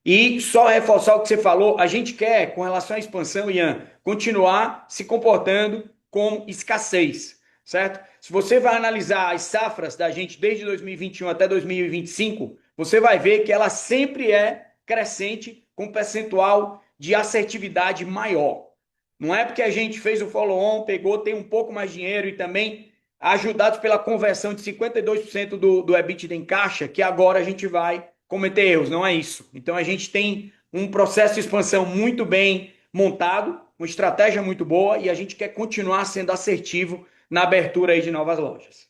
Speaker 2: E só reforçar o que você falou, a gente quer, com relação à expansão, Ian, continuar se comportando como escassez, certo? Se você vai analisar as safras da gente desde 2021 até 2025, você vai ver que ela sempre é crescente com percentual de assertividade maior. Não é porque a gente fez o follow-on, tem um pouco mais de dinheiro e também ajudados pela conversão de 52% do EBITDA em caixa, que agora a gente vai cometer erros, não é isso. Então a gente tem um processo de expansão muito bem montado, uma estratégia muito boa e a gente quer continuar sendo assertivo na abertura aí de novas lojas.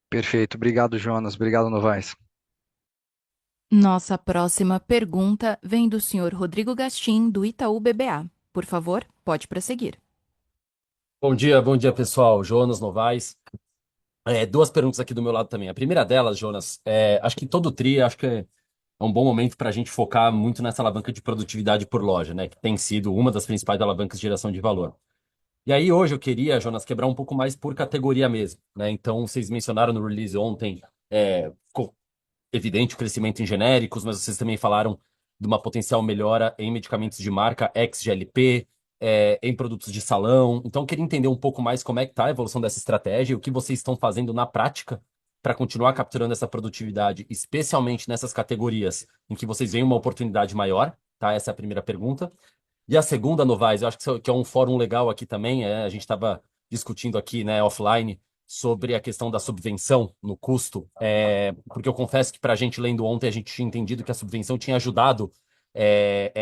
Speaker 10: Perfeito. Obrigado, Jonas. Obrigado, Novaes.
Speaker 1: Nossa próxima pergunta vem do senhor Rodrigo Gastim, do Itaú BBA. Por favor, pode prosseguir.
Speaker 11: Bom dia, pessoal. Jonas, Novaes. Duas perguntas aqui do meu lado também. A primeira delas, Jonas, acho que todo TRI, acho que é um bom momento para a gente focar muito nessa alavanca de produtividade por loja, né? Que tem sido uma das principais alavancas de geração de valor. E aí hoje eu queria, Jonas, quebrar um pouco mais por categoria mesmo, né? Então vocês mencionaram no release ontem, ficou evidente o crescimento em genéricos, mas vocês também falaram de uma potencial melhora em medicamentos de marca ex-GLP, em produtos de salão. Então, eu queria entender um pouco mais como é que está a evolução dessa estratégia e o que vocês estão fazendo na prática para continuar capturando essa produtividade, especialmente nessas categorias em que vocês veem uma oportunidade maior, tá? Essa é a primeira pergunta. E a segunda, Novaes, eu acho que é um fórum legal aqui também, a gente estava discutindo aqui, né, offline, sobre a questão da subvenção no custo, porque eu confesso que para a gente, lendo ontem, a gente tinha entendido que a subvenção tinha ajudado,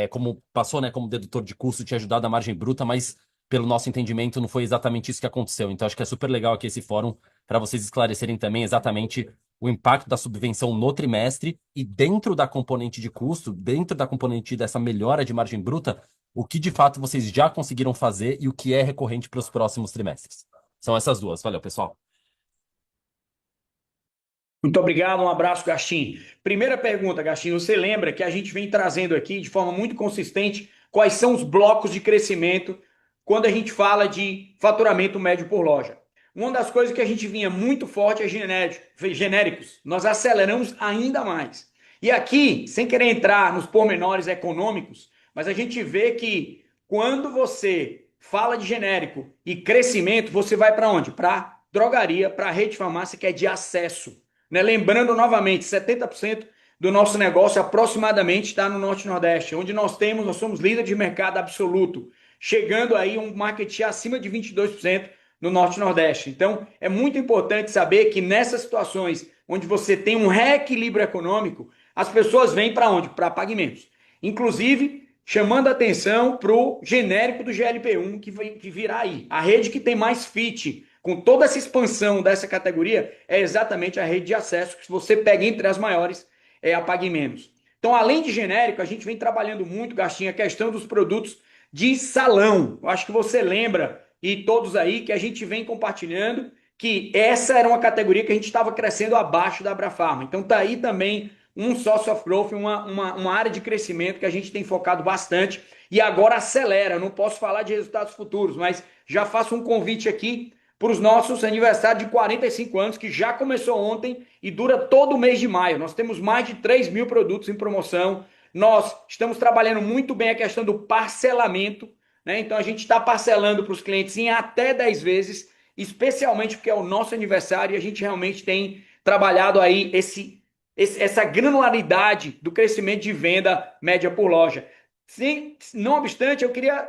Speaker 11: como passou, né, como dedutor de custo, tinha ajudado a margem bruta, mas pelo nosso entendimento não foi exatamente isso que aconteceu. Então acho que é super legal aqui esse fórum para vocês esclarecerem também exatamente o impacto da subvenção no trimestre e dentro da componente de custo, dentro da componente dessa melhora de margem bruta, o que de fato vocês já conseguiram fazer e o que é recorrente para os próximos trimestres. São essas duas. Valeu, pessoal.
Speaker 2: Muito obrigado, um abraço, Gastim. Primeira pergunta, Gastim, você lembra que a gente vem trazendo aqui de forma muito consistente quais são os blocos de crescimento quando a gente fala de faturamento médio por loja? Uma das coisas que a gente vinha muito forte é genéricos. Nós aceleramos ainda mais. E aqui, sem querer entrar nos pormenores econômicos, mas a gente vê que quando você fala de genérico e crescimento, você vai para onde? Para drogaria, para a rede de farmácia, que é de acesso. Né? Lembrando novamente, 70% do nosso negócio aproximadamente está no Norte e Nordeste, onde nós somos líder de mercado absoluto, chegando aí um market share acima de 22% no Norte e Nordeste. Então, é muito importante saber que nessas situações onde você tem um reequilíbrio econômico, as pessoas vêm para onde? Para pagamentos. Inclusive, chamando a atenção para o genérico do GLP-1 que virá aí. A rede que tem mais fit com toda essa expansão dessa categoria é exatamente a rede de acesso, que se você pega entre as maiores, é a Pague Menos. Então, além de genérico, a gente vem trabalhando muito, Gastinho, a questão dos produtos de salão. Eu acho que você lembra, e todos aí, que a gente vem compartilhando que essa era uma categoria que a gente estava crescendo abaixo da Abrafarma. Então, tá aí também um source of growth, uma área de crescimento que a gente tem focado bastante e agora acelera. Não posso falar de resultados futuros, mas já faço um convite aqui para os nossos aniversários de 45 anos, que já começou ontem e dura todo o mês de maio. Nós temos mais de 3 mil produtos em promoção. Nós estamos trabalhando muito bem a questão do parcelamento, né? Então a gente está parcelando para os clientes em até 10 vezes, especialmente porque é o nosso aniversário e a gente realmente tem trabalhado aí essa granularidade do crescimento de venda média por loja. Sim, não obstante, eu queria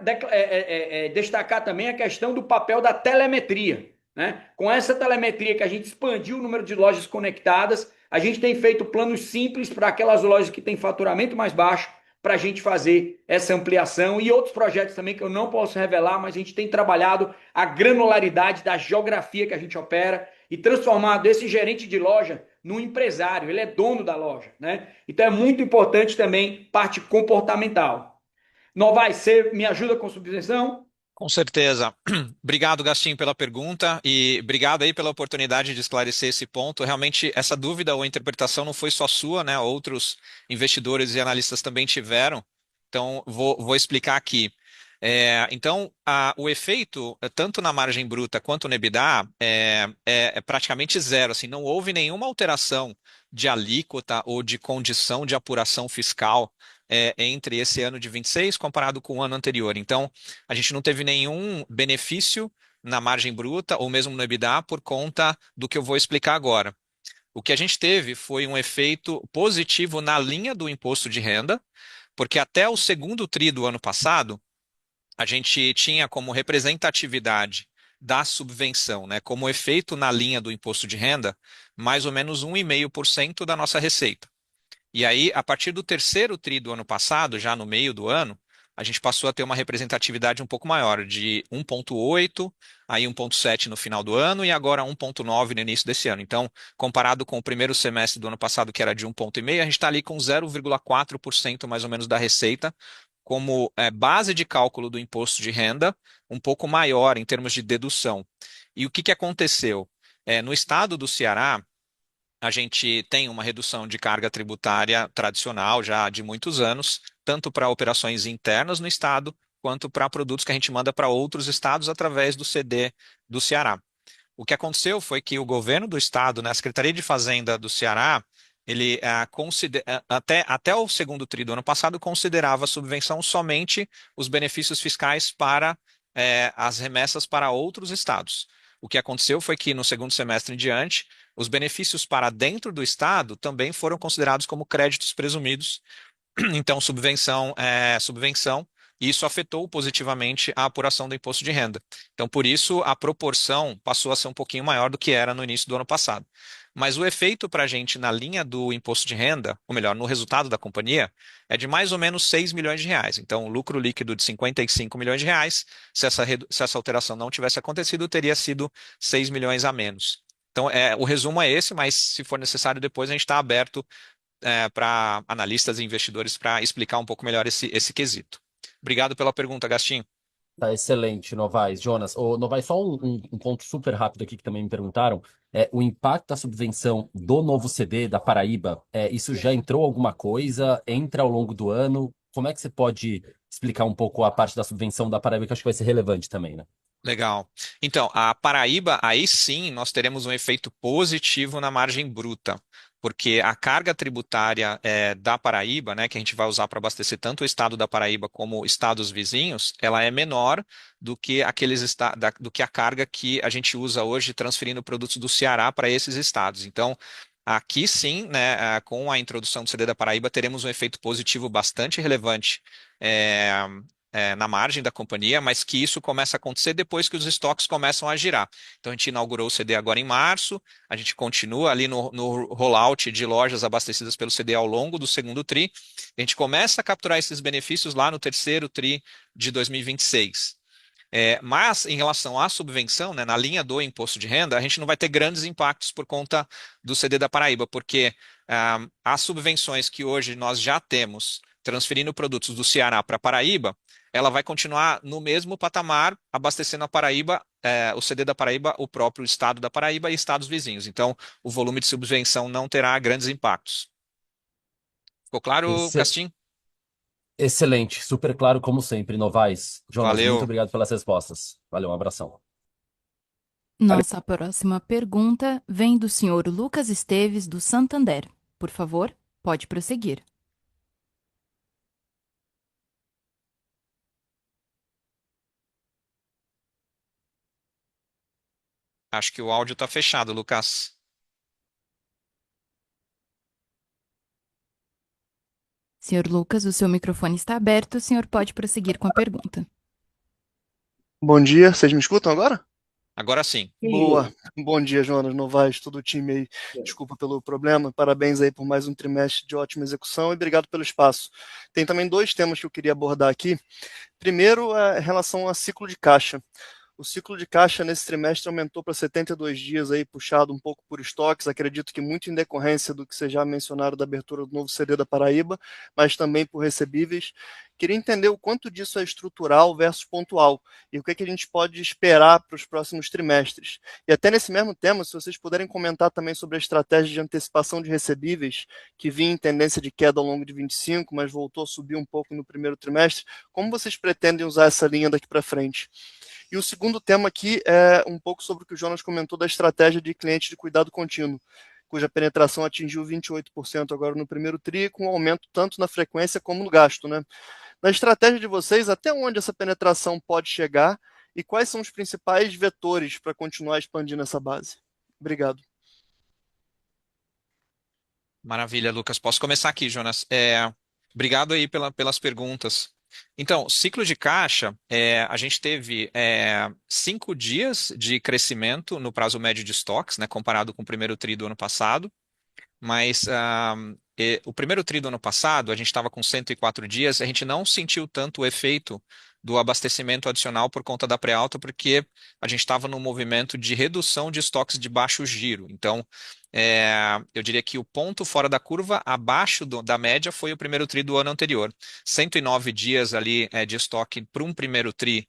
Speaker 2: destacar também a questão do papel da telemetria. Né? Com essa telemetria que a gente expandiu o número de lojas conectadas, a gente tem feito planos simples para aquelas lojas que têm faturamento mais baixo, para a gente fazer essa ampliação e outros projetos também que eu não posso revelar, mas a gente tem trabalhado a granularidade da geografia que a gente opera e transformado esse gerente de loja num empresário, ele é dono da loja, né? Então é muito importante também parte comportamental. Novaes, você me ajuda com subvenção?
Speaker 9: Com certeza. Obrigado, Gastinho, pela pergunta e obrigado aí pela oportunidade de esclarecer esse ponto. Realmente, essa dúvida ou interpretação não foi só sua, né? Outros investidores e analistas também tiveram. Então, vou explicar aqui. Então, o efeito, tanto na margem bruta quanto no EBITDA, é praticamente zero. Assim, não houve nenhuma alteração de alíquota ou de condição de apuração fiscal entre esse ano de 26 comparado com o ano anterior. Então, a gente não teve nenhum benefício na margem bruta ou mesmo no EBITDA por conta do que eu vou explicar agora. O que a gente teve foi um efeito positivo na linha do imposto de renda, porque até o segundo tri do ano passado, a gente tinha como representatividade da subvenção, né, como efeito na linha do imposto de renda, mais ou menos 1,5% da nossa receita. E aí, a partir do terceiro tri do ano passado, já no meio do ano, a gente passou a ter uma representatividade um pouco maior, de 1,8, aí 1,7 no final do ano e agora 1,9 no início desse ano. Então, comparado com o primeiro semestre do ano passado, que era de 1,5, a gente está ali com 0,4% mais ou menos da receita, como base de cálculo do imposto de renda, um pouco maior em termos de dedução. E o que aconteceu? No estado do Ceará, a gente tem uma redução de carga tributária tradicional já de muitos anos, tanto para operações internas no estado, quanto para produtos que a gente manda para outros estados através do CD do Ceará. O que aconteceu foi que o governo do estado, né, a Secretaria de Fazenda do Ceará, ele até o segundo tri do ano passado considerava a subvenção somente os benefícios fiscais para as remessas para outros estados. O que aconteceu foi que no segundo semestre em diante, os benefícios para dentro do estado também foram considerados como créditos presumidos. Então, subvenção, e isso afetou positivamente a apuração do imposto de renda. Então, por isso, a proporção passou a ser um pouquinho maior do que era no início do ano passado. Mas o efeito para a gente na linha do imposto de renda, ou melhor, no resultado da companhia, é de mais ou menos 6 milhões de reais. Então, lucro líquido de 55 milhões de reais, se essa alteração não tivesse acontecido, teria sido 6 milhões a menos. Então, o resumo é esse, mas se for necessário, depois a gente está aberto para analistas e investidores para explicar um pouco melhor esse quesito. Obrigado pela pergunta, Gastinho.
Speaker 11: Tá excelente, Novaes. Jonas, Novaes, só um ponto super rápido aqui que também me perguntaram. O impacto da subvenção do novo CD da Paraíba, isso já entrou alguma coisa? Entra ao longo do ano? Como é que você pode explicar um pouco a parte da subvenção da Paraíba, que eu acho que vai ser relevante também, né?
Speaker 9: Legal. Então, a Paraíba, aí sim, nós teremos um efeito positivo na margem bruta, porque a carga tributária da Paraíba, né, que a gente vai usar para abastecer tanto o estado da Paraíba como estados vizinhos, ela é menor do que do que a carga que a gente usa hoje transferindo produtos do Ceará para esses estados. Então, aqui sim, né, com a introdução do CD da Paraíba, teremos um efeito positivo bastante relevante na margem da companhia, mas que isso começa a acontecer depois que os estoques começam a girar. Então, a gente inaugurou o CD agora em março, a gente continua ali no rollout de lojas abastecidas pelo CD ao longo do segundo tri, a gente começa a capturar esses benefícios lá no terceiro tri de 2026. Mas, em relação à subvenção, né, na linha do imposto de renda, a gente não vai ter grandes impactos por conta do CD da Paraíba, porque as subvenções que hoje nós já temos transferindo produtos do Ceará para Paraíba, ela vai continuar no mesmo patamar, abastecendo a Paraíba, o CD da Paraíba, o próprio estado da Paraíba e estados vizinhos. Então, o volume de subvenção não terá grandes impactos. Ficou claro, Castim?
Speaker 11: Excelente, super claro como sempre, Novaes. Jonas,
Speaker 9: Valeu.
Speaker 11: muito obrigado pelas respostas. Valeu, um abração.
Speaker 1: Nossa próxima pergunta vem do senhor Lucas Esteves, do Santander. Por favor, pode prosseguir.
Speaker 9: Acho que o áudio está fechado, Lucas.
Speaker 1: Senhor Lucas, o seu microfone está aberto, o senhor pode prosseguir com a pergunta.
Speaker 12: Bom dia, vocês me escutam agora?
Speaker 9: Agora sim.
Speaker 12: Boa. Bom dia, Jonas, Novaes, todo o time aí. Desculpa pelo problema. Parabéns aí por mais um trimestre de ótima execução e obrigado pelo espaço. Tem também dois temas que eu queria abordar aqui. Primeiro, em relação a ciclo de caixa. O ciclo de caixa nesse trimestre aumentou para 72 dias, aí, puxado um pouco por estoques, acredito que muito em decorrência do que vocês já mencionaram da abertura do novo CD da Paraíba, mas também por recebíveis. Queria entender o quanto disso é estrutural versus pontual e o que a gente pode esperar para os próximos trimestres. E até nesse mesmo tema, se vocês puderem comentar também sobre a estratégia de antecipação de recebíveis, que vinha em tendência de queda ao longo de 25, mas voltou a subir um pouco no primeiro trimestre, como vocês pretendem usar essa linha daqui para frente? E o segundo tema aqui é um pouco sobre o que o Jonas comentou da estratégia de cliente de cuidado contínuo, cuja penetração atingiu 28% agora no primeiro tri, com aumento tanto na frequência como no gasto, né? Na estratégia de vocês, até onde essa penetração pode chegar e quais são os principais vetores para continuar expandindo essa base? Obrigado.
Speaker 9: Maravilha, Lucas. Posso começar aqui, Jonas. Obrigado aí pelas perguntas. Então, ciclo de caixa, a gente teve 5 dias de crescimento no prazo médio de estoques, né, comparado com o primeiro tri do ano passado. Mas o primeiro tri do ano passado, a gente estava com 104 dias, a gente não sentiu tanto o efeito do abastecimento adicional por conta da pré-alta, porque a gente estava num movimento de redução de estoques de baixo giro. Então, eu diria que o ponto fora da curva, abaixo da média, foi o primeiro tri do ano anterior. 109 dias ali de estoque para um primeiro tri,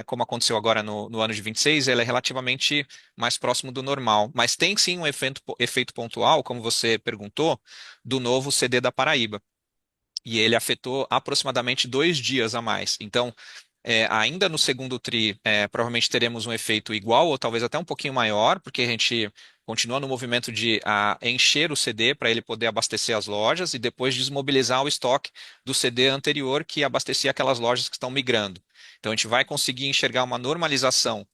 Speaker 9: como aconteceu agora no ano de 26, ele é relativamente mais próximo do normal. Mas tem sim um efeito pontual, como você perguntou, do novo CD da Paraíba. E ele afetou aproximadamente 2 dias a mais. Então, ainda no segundo tri, provavelmente teremos um efeito igual ou talvez até um pouquinho maior, porque a gente continua no movimento de encher o CD para ele poder abastecer as lojas e depois desmobilizar o estoque do CD anterior que abastecia aquelas lojas que estão migrando. Então, a gente vai conseguir enxergar uma normalização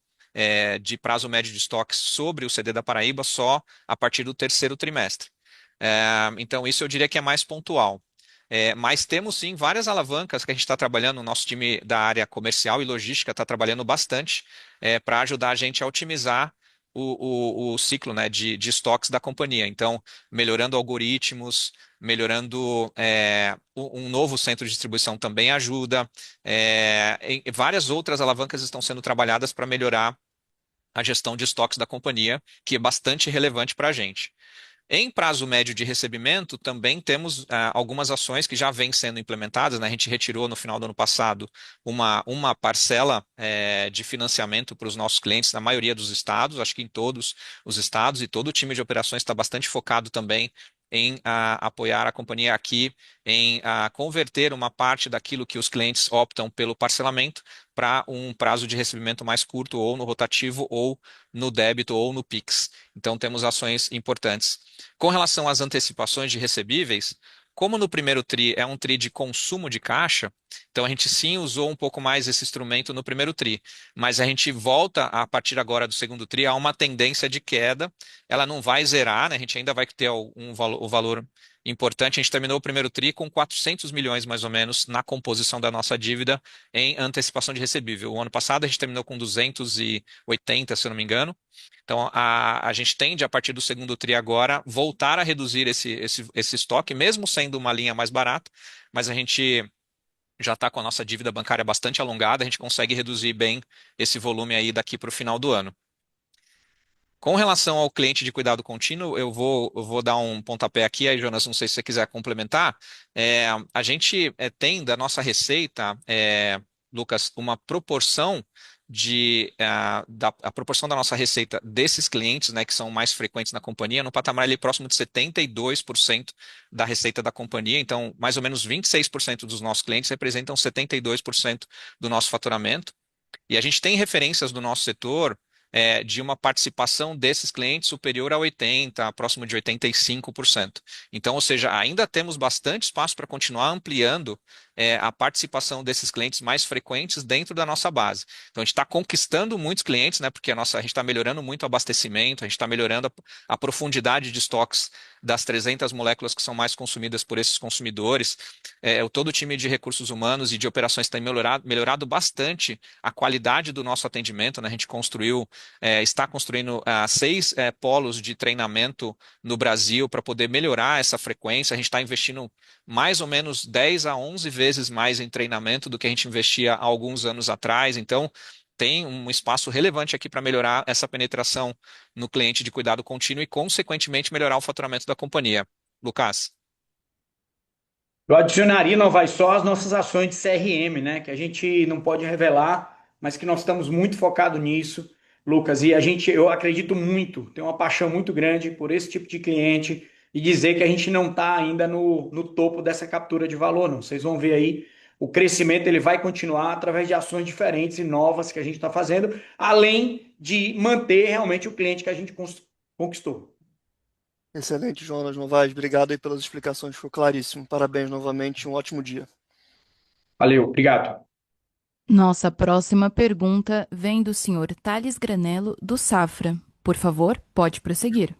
Speaker 9: de prazo médio de estoque sobre o CD da Paraíba só a partir do terceiro trimestre. Então, isso eu diria que é mais pontual. Mas temos sim várias alavancas que a gente está trabalhando, o nosso time da área comercial e logística está trabalhando bastante para ajudar a gente a otimizar o ciclo, né, de estoques da companhia. Então, melhorando algoritmos, melhorando um novo centro de distribuição também ajuda. Várias outras alavancas estão sendo trabalhadas para melhorar a gestão de estoques da companhia, que é bastante relevante para a gente. Em prazo médio de recebimento, também temos algumas ações que já vêm sendo implementadas, né? A gente retirou no final do ano passado uma parcela de financiamento para os nossos clientes na maioria dos estados, acho que em todos os estados, e todo o time de operações está bastante focado também em apoiar a companhia aqui, em converter uma parte daquilo que os clientes optam pelo parcelamento para um prazo de recebimento mais curto, ou no rotativo, ou no débito, ou no Pix. Então, temos ações importantes. Com relação às antecipações de recebíveis, como no primeiro TRI é um TRI de consumo de caixa, então a gente sim usou um pouco mais esse instrumento no primeiro TRI, mas a gente volta a partir agora do segundo TRI a uma tendência de queda, ela não vai zerar, né? A gente ainda vai ter um valor importante. A gente terminou o primeiro TRI com 400 milhões mais ou menos na composição da nossa dívida em antecipação de recebível. O ano passado a gente terminou com 280, se eu não me engano. Então, a gente tende, a partir do segundo TRI agora, voltar a reduzir esse estoque, mesmo sendo uma linha mais barata, mas a gente já está com a nossa dívida bancária bastante alongada, a gente consegue reduzir bem esse volume aí daqui para o final do ano. Com relação ao cliente de cuidado contínuo, eu vou dar um pontapé aqui, aí, Jonas, não sei se você quiser complementar. A gente tem da nossa receita, Lucas, uma proporção a proporção da nossa receita desses clientes, né, que são mais frequentes na companhia, no patamar ali próximo de 72% da receita da companhia. Então, mais ou menos 26% dos nossos clientes representam 72% do nosso faturamento. E a gente tem referências do nosso setor de uma participação desses clientes superior a 80%, próximo de 85%. Então, ou seja, ainda temos bastante espaço para continuar ampliando a participação desses clientes mais frequentes dentro da nossa base. Então, a gente está conquistando muitos clientes, né, porque a gente está melhorando muito o abastecimento, a gente está melhorando a profundidade de estoques das 300 moléculas que são mais consumidas por esses consumidores. Todo o time de recursos humanos e de operações tem melhorado bastante a qualidade do nosso atendimento, né? A gente está construindo 6 polos de treinamento no Brasil para poder melhorar essa frequência. A gente está investindo mais ou menos 10 a 11 vezes mais em treinamento do que a gente investia há alguns anos atrás. Então, tem um espaço relevante aqui para melhorar essa penetração no cliente de cuidado contínuo e, consequentemente, melhorar o faturamento da companhia. Lucas?
Speaker 2: Eu adicionaria, não vai só, as nossas ações de CRM, né? Que a gente não pode revelar, mas que nós estamos muito focados nisso, Lucas. E eu acredito muito, tenho uma paixão muito grande por esse tipo de cliente e dizer que a gente não está ainda no topo dessa captura de valor, não. Vocês vão ver aí, o crescimento ele vai continuar através de ações diferentes e novas que a gente está fazendo, além de manter realmente o cliente que a gente conquistou.
Speaker 12: Excelente, Jonas Novaes. Obrigado aí pelas explicações, ficou claríssimo. Parabéns novamente, um ótimo dia.
Speaker 2: Valeu, obrigado.
Speaker 1: Nossa próxima pergunta vem do senhor Thales Granello, do Safra. Por favor, pode prosseguir.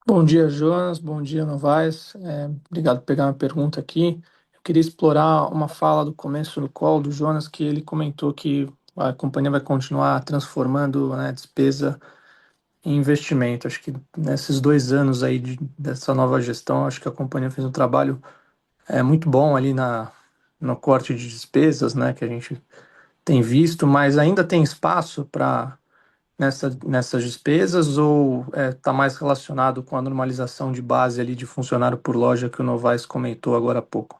Speaker 13: Bom dia, Jonas. Bom dia, Novaes. Obrigado por pegar uma pergunta aqui. Eu queria explorar uma fala do começo do call do Jonas, que ele comentou que a companhia vai continuar transformando, né, despesa em investimento. Acho que nesses 2 anos aí dessa nova gestão, acho que a companhia fez um trabalho muito bom ali no corte de despesas, né, que a gente tem visto, mas ainda tem espaço para nessas despesas, ou está mais relacionado com a normalização de base ali de funcionário por loja que o Novaes comentou agora há pouco?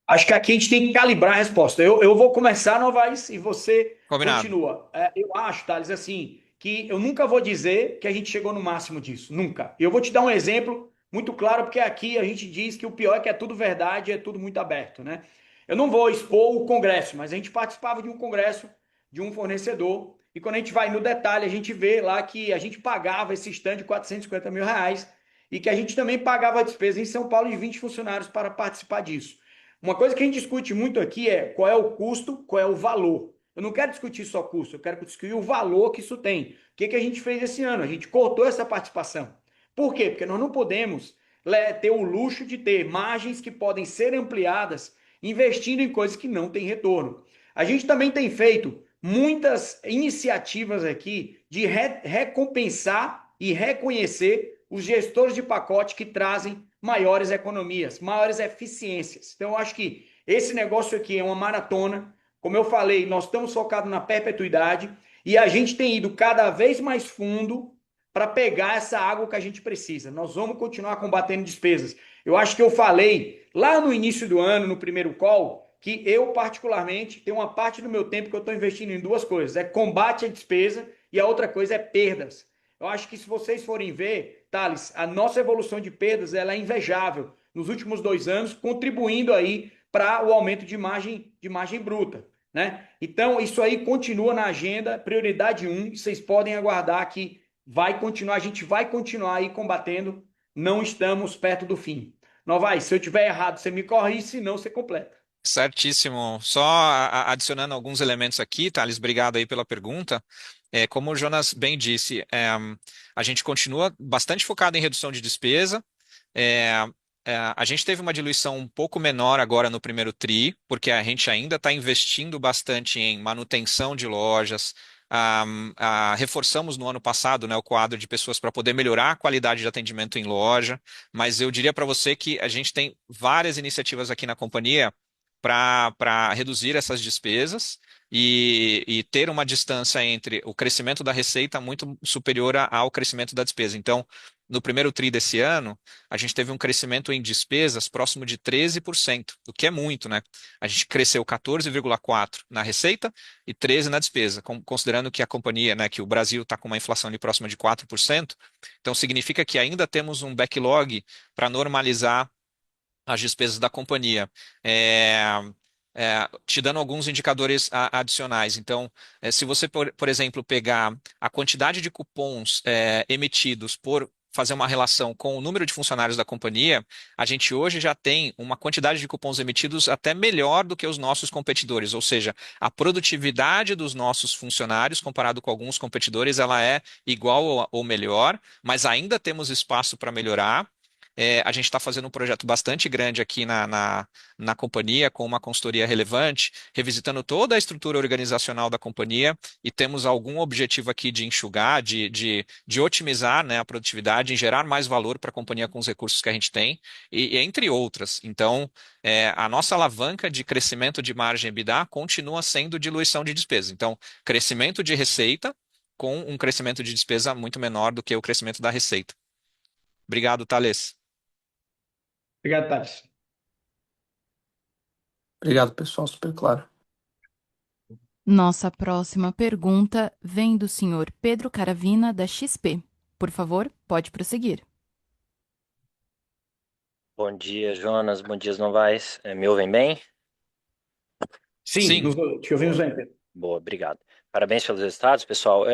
Speaker 2: Acho que aqui a gente tem que calibrar a resposta. Eu vou começar, Novaes, e você
Speaker 9: Combinado.
Speaker 2: continua. Eu acho, Thales, assim, que eu nunca vou dizer que a gente chegou no máximo disso. Nunca. Eu vou te dar um exemplo muito claro, porque aqui a gente diz que o pior é que é tudo verdade, é tudo muito aberto, né? Eu não vou expor o congresso, mas a gente participava de um congresso de um fornecedor, e quando a gente vai no detalhe, a gente vê lá que a gente pagava esse stand de 450 mil reais, e que a gente também pagava a despesa em São Paulo de 20 funcionários para participar disso. Uma coisa que a gente discute muito aqui é qual é o custo, qual é o valor. Eu não quero discutir só custo, eu quero discutir o valor que isso tem. O que a gente fez esse ano? A gente cortou essa participação. Por quê? Porque nós não podemos ter o luxo de ter margens que podem ser ampliadas investindo em coisas que não têm retorno. A gente também tem feito muitas iniciativas aqui de recompensar e reconhecer os gestores de pacote que trazem maiores economias, maiores eficiências. Então, eu acho que esse negócio aqui é uma maratona. Como eu falei, nós estamos focados na perpetuidade e a gente tem ido cada vez mais fundo para pegar essa água que a gente precisa. Nós vamos continuar combatendo despesas. Eu acho que eu falei lá no início do ano, no primeiro call, que eu, particularmente, tenho uma parte do meu tempo que eu estou investindo em duas coisas. É combate à despesa e a outra coisa é perdas. Eu acho que se vocês forem ver, Thales, a nossa evolução de perdas ela é invejável nos últimos 2 anos, contribuindo aí para o aumento de margem bruta. Né? Então, isso aí continua na agenda, prioridade 1, e vocês podem aguardar que vai continuar, a gente vai continuar aí combatendo, não estamos perto do fim. Novaes, se eu tiver errado, você me corrige, se não, você completa.
Speaker 9: Certíssimo. Só adicionando alguns elementos aqui, Thales, obrigado aí pela pergunta. Como o Jonas bem disse, a gente continua bastante focado em redução de despesa. A gente teve uma diluição um pouco menor agora no primeiro TRI, porque a gente ainda está investindo bastante em manutenção de lojas. Reforçamos no ano passado, né, o quadro de pessoas para poder melhorar a qualidade de atendimento em loja, mas eu diria para você que a gente tem várias iniciativas aqui na companhia para reduzir essas despesas e ter uma distância entre o crescimento da receita muito superior ao crescimento da despesa. Então, no primeiro TRI desse ano, a gente teve um crescimento em despesas próximo de 13%, o que é muito, né? A gente cresceu 14,4% na receita e 13% na despesa, considerando que a companhia, né, que o Brasil está com uma inflação de próxima de 4%, então significa que ainda temos um backlog para normalizar as despesas da companhia. Te dando alguns indicadores adicionais. Então, se você, por exemplo, pegar a quantidade de cupons emitidos por fazer uma relação com o número de funcionários da companhia, a gente hoje já tem uma quantidade de cupons emitidos até melhor do que os nossos competidores, ou seja, a produtividade dos nossos funcionários, comparado com alguns competidores, ela é igual ou melhor, mas ainda temos espaço para melhorar. A gente está fazendo um projeto bastante grande aqui na companhia, com uma consultoria relevante, revisitando toda a estrutura organizacional da companhia e temos algum objetivo aqui de enxugar, de otimizar, né, a produtividade, em gerar mais valor para a companhia com os recursos que a gente tem, e entre outras. Então, a nossa alavanca de crescimento de margem EBITDA continua sendo diluição de despesa. Então, crescimento de receita com um crescimento de despesa muito menor do que o crescimento da receita. Obrigado, Thales.
Speaker 2: Obrigado, Thales.
Speaker 13: Obrigado, pessoal, super claro.
Speaker 1: Nossa próxima pergunta vem do senhor Pedro Caravina, da XP. Por favor, pode prosseguir.
Speaker 14: Bom dia, Jonas. Bom dia, Novaes. Me ouvem bem?
Speaker 2: Sim. Te ouvimos bem, Pedro.
Speaker 14: Boa, obrigado. Parabéns pelos resultados, pessoal.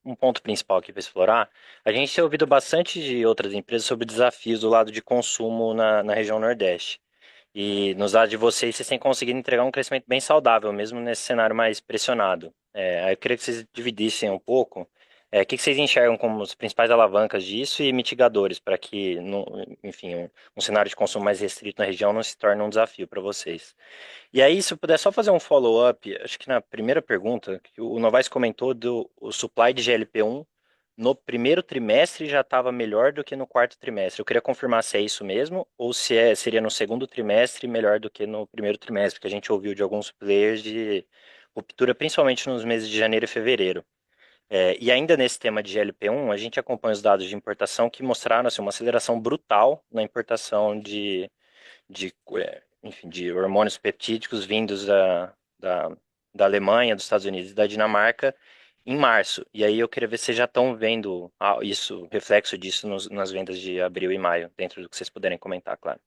Speaker 14: Um ponto principal aqui para explorar. A gente tem ouvido bastante de outras empresas sobre desafios do lado de consumo na região Nordeste. E nos dados de vocês têm conseguido entregar um crescimento bem saudável, mesmo nesse cenário mais pressionado. Aí eu queria que vocês dividissem um pouco o que vocês enxergam como as principais alavancas disso e mitigadores para que, enfim, um cenário de consumo mais restrito na região não se torne um desafio para vocês. E aí, se eu puder só fazer um follow-up, acho que na primeira pergunta, que o Novaes comentou do supply de GLP-1 no primeiro trimestre já estava melhor do que no quarto trimestre. Eu queria confirmar se é isso mesmo ou se seria no segundo trimestre melhor do que no primeiro trimestre, porque a gente ouviu de alguns players de ruptura, principalmente nos meses de janeiro e fevereiro. E ainda nesse tema de GLP-1, a gente acompanha os dados de importação que mostraram assim, uma aceleração brutal na importação enfim, de hormônios peptídicos vindos da Alemanha, dos Estados Unidos e da Dinamarca em março. E aí eu queria ver se vocês já estão vendo reflexo disso nas vendas de abril e maio, dentro do que vocês puderem comentar, claro.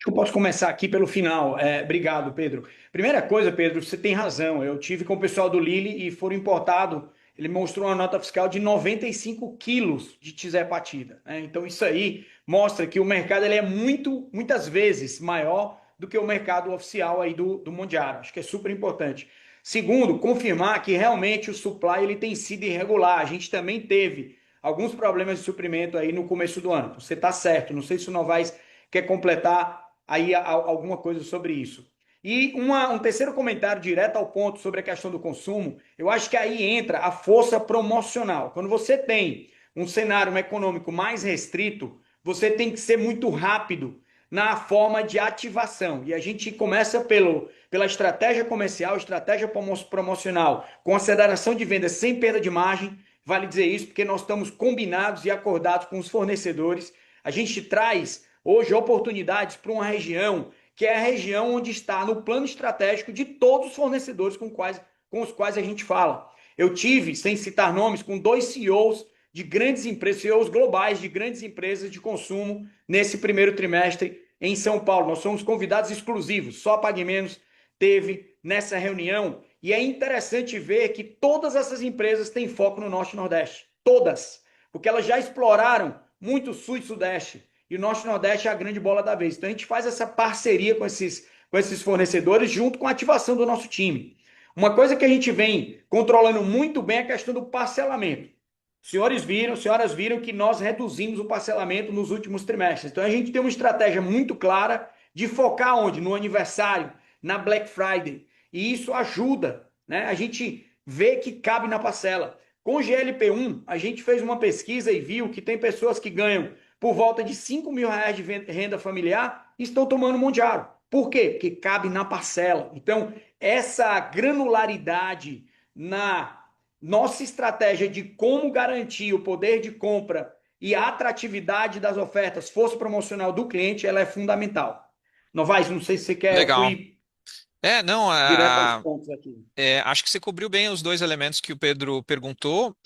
Speaker 2: Eu posso começar aqui pelo final. Obrigado, Pedro. Primeira coisa, Pedro, você tem razão. Eu tive com o pessoal do Lilly e foram importados. Ele mostrou uma nota fiscal de 95 quilos de tirzepatida, né? Então isso aí mostra que o mercado ele é muitas vezes maior do que o mercado oficial aí do Mondiara. Acho que é super importante. Segundo, confirmar que realmente o supply ele tem sido irregular. A gente também teve alguns problemas de suprimento aí no começo do ano. Você está certo. Não sei se o Novaes quer completar aí alguma coisa sobre isso. E um terceiro comentário direto ao ponto sobre a questão do consumo, eu acho que aí entra a força promocional. Quando você tem um cenário econômico mais restrito, você tem que ser muito rápido na forma de ativação. E a gente começa pela estratégia comercial, estratégia promocional, com aceleração de vendas sem perda de margem. Vale dizer isso porque nós estamos combinados e acordados com os fornecedores. A gente traz hoje oportunidades para uma região que é a região onde está no plano estratégico de todos os fornecedores com os quais a gente fala. Eu tive, sem citar nomes, com 2 CEOs de grandes empresas, CEOs globais de grandes empresas de consumo nesse primeiro trimestre em São Paulo. Nós somos convidados exclusivos, só a Pague Menos teve nessa reunião. E é interessante ver que todas essas empresas têm foco no Norte e Nordeste. Todas. Porque elas já exploraram muito o Sul e Sudeste. E o Norte e Nordeste é a grande bola da vez. Então a gente faz essa parceria com esses fornecedores junto com a ativação do nosso time. Uma coisa que a gente vem controlando muito bem é a questão do parcelamento. Senhoras viram que nós reduzimos o parcelamento nos últimos trimestres. Então a gente tem uma estratégia muito clara de focar onde? No aniversário, na Black Friday. E isso ajuda, né? A gente vê que cabe na parcela. Com o GLP-1, a gente fez uma pesquisa e viu que tem pessoas que ganham por volta de R$5.000 de renda familiar e estão tomando Mondiaro. Por quê? Porque cabe na parcela. Então, essa granularidade na nossa estratégia de como garantir o poder de compra e a atratividade das ofertas, força promocional do cliente, ela é fundamental. Novaes, não sei se você quer
Speaker 9: Legal.
Speaker 2: ir
Speaker 9: Não,
Speaker 2: direto aos pontos aqui.
Speaker 9: acho que você cobriu bem os dois elementos que o Pedro perguntou.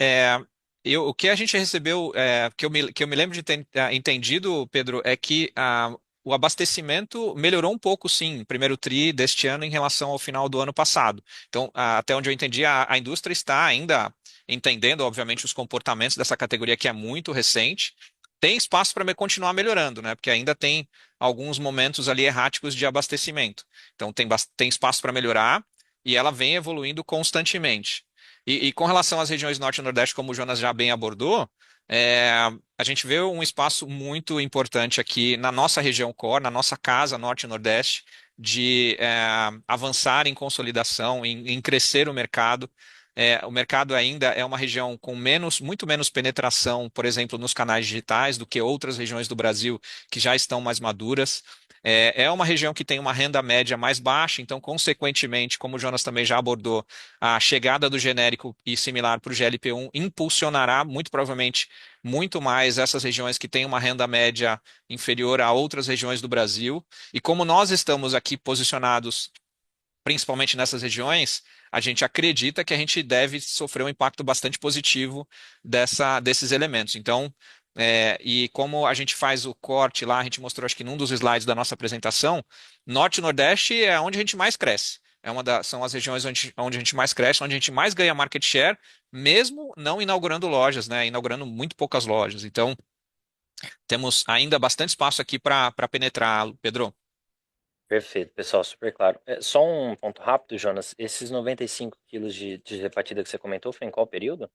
Speaker 9: O que a gente recebeu, que eu me lembro de ter entendido, Pedro, é que o abastecimento melhorou um pouco, sim, primeiro tri deste ano em relação ao final do ano passado. Então, até onde eu entendi, a indústria está ainda entendendo, obviamente, os comportamentos dessa categoria que é muito recente. Tem espaço para continuar melhorando, né? Porque ainda tem alguns momentos ali erráticos de abastecimento. Então, tem espaço para melhorar e ela vem evoluindo constantemente. E com relação às regiões Norte e Nordeste, como o Jonas já bem abordou, a gente vê um espaço muito importante aqui na nossa região core, na nossa casa Norte e Nordeste, de avançar em consolidação, em crescer o mercado. O mercado ainda é uma região com muito menos penetração, por exemplo, nos canais digitais do que outras regiões do Brasil que já estão mais maduras. É uma região que tem uma renda média mais baixa, então, consequentemente, como o Jonas também já abordou, a chegada do genérico e similar para o GLP-1 impulsionará, muito provavelmente, muito mais essas regiões que têm uma renda média inferior a outras regiões do Brasil. E como nós estamos aqui posicionados principalmente nessas regiões, a gente acredita que a gente deve sofrer um impacto bastante positivo desses elementos. Então, e como a gente faz o corte lá, a gente mostrou, acho que num dos slides da nossa apresentação, Norte e Nordeste é onde a gente mais cresce. São as regiões onde a gente mais cresce, onde a gente mais ganha market share, mesmo não inaugurando lojas, né? Inaugurando muito poucas lojas. Então, temos ainda bastante espaço aqui para penetrar, Pedro.
Speaker 14: Perfeito, pessoal, super claro. Só um ponto rápido, Jonas. Esses 95 quilos de hepatida que você comentou, foi em qual período?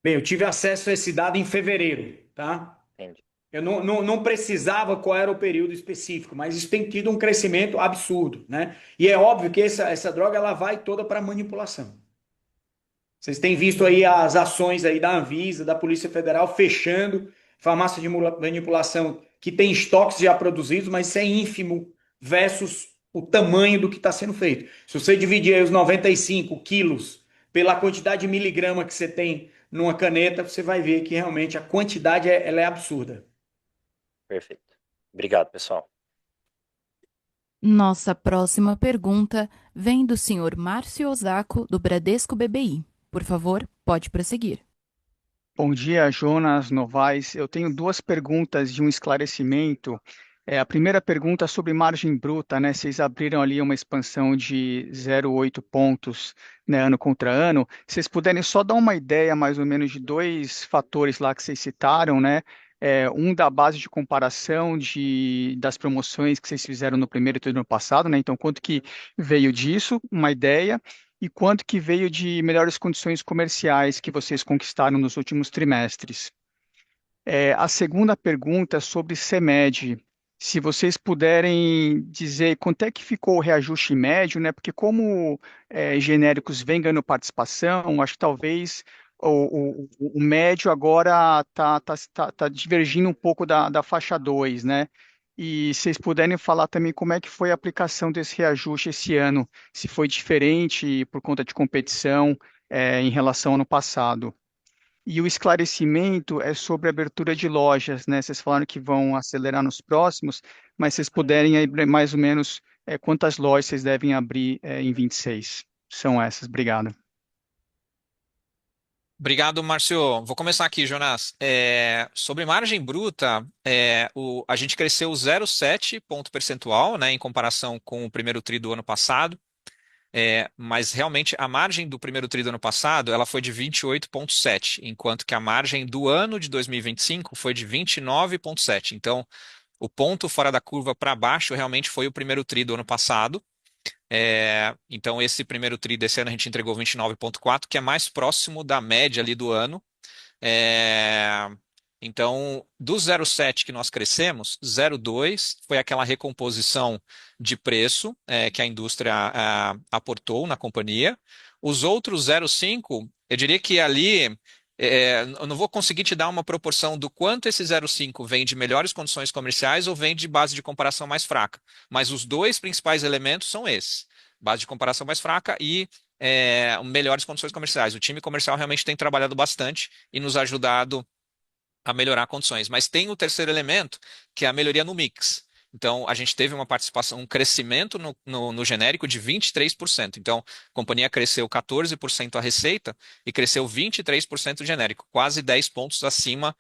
Speaker 2: Bem, eu tive acesso a esse dado em fevereiro, tá?
Speaker 14: Entendi.
Speaker 2: Eu não precisava qual era o período específico, mas isso tem tido um crescimento absurdo, né? E é óbvio que essa droga ela vai toda para manipulação. Vocês têm visto aí as ações aí da Anvisa, da Polícia Federal fechando farmácia de manipulação que tem estoques já produzidos, mas isso é ínfimo versus o tamanho do que está sendo feito. Se você dividir aí os 95 quilos pela quantidade de miligrama que você tem numa caneta, você vai ver que realmente a quantidade ela é absurda.
Speaker 14: Perfeito. Obrigado, pessoal.
Speaker 1: Nossa próxima pergunta vem do senhor Márcio Osako, do Bradesco BBI. Por favor, pode prosseguir.
Speaker 15: Bom dia, Jonas Novaes. Eu tenho duas perguntas e um esclarecimento. A primeira pergunta é sobre margem bruta, né? Vocês abriram ali uma expansão de 0,8 pontos, né, ano contra ano. Vocês puderem só dar uma ideia, mais ou menos, de dois fatores lá que vocês citaram, né? Um da base de comparação das promoções que vocês fizeram no primeiro e do ano passado, né? Então, quanto que veio disso? Uma ideia. E quanto que veio de melhores condições comerciais que vocês conquistaram nos últimos trimestres? A segunda pergunta é sobre CEMED. Se vocês puderem dizer quanto é que ficou o reajuste médio, né? Porque como genéricos vêm ganhando participação, acho que talvez o médio agora tá divergindo um pouco da faixa 2, né? E se vocês puderem falar também como é que foi a aplicação desse reajuste esse ano, se foi diferente por conta de competição em relação ao ano passado. E o esclarecimento é sobre a abertura de lojas, né? Vocês falaram que vão acelerar nos próximos, mas vocês puderem aí mais ou menos quantas lojas vocês devem abrir em 26. São essas. Obrigado.
Speaker 9: Obrigado, Márcio. Vou começar aqui, Jonas. Sobre margem bruta, a gente cresceu 0,7 ponto percentual, né, em comparação com o primeiro tri do ano passado. Mas realmente a margem do primeiro tri do ano passado ela foi de 28,7, enquanto que a margem do ano de 2025 foi de 29,7. Então, o ponto fora da curva para baixo realmente foi o primeiro tri do ano passado. Então, esse primeiro tri desse ano a gente entregou 29,4, que é mais próximo da média ali do ano. Então, do 0,7 que nós crescemos, 0,2 foi aquela recomposição de preço que a indústria aportou na companhia. Os outros 0,5, eu diria que ali eu não vou conseguir te dar uma proporção do quanto esse 0,5 vem de melhores condições comerciais ou vem de base de comparação mais fraca. Mas os dois principais elementos são esses: base de comparação mais fraca e melhores condições comerciais. O time comercial realmente tem trabalhado bastante e nos ajudado a melhorar condições. Mas tem o terceiro elemento, que é a melhoria no mix. Então, a gente teve uma participação, um crescimento no genérico de 23%. Então, a companhia cresceu 14% a receita e cresceu 23% o genérico, quase 10 pontos acima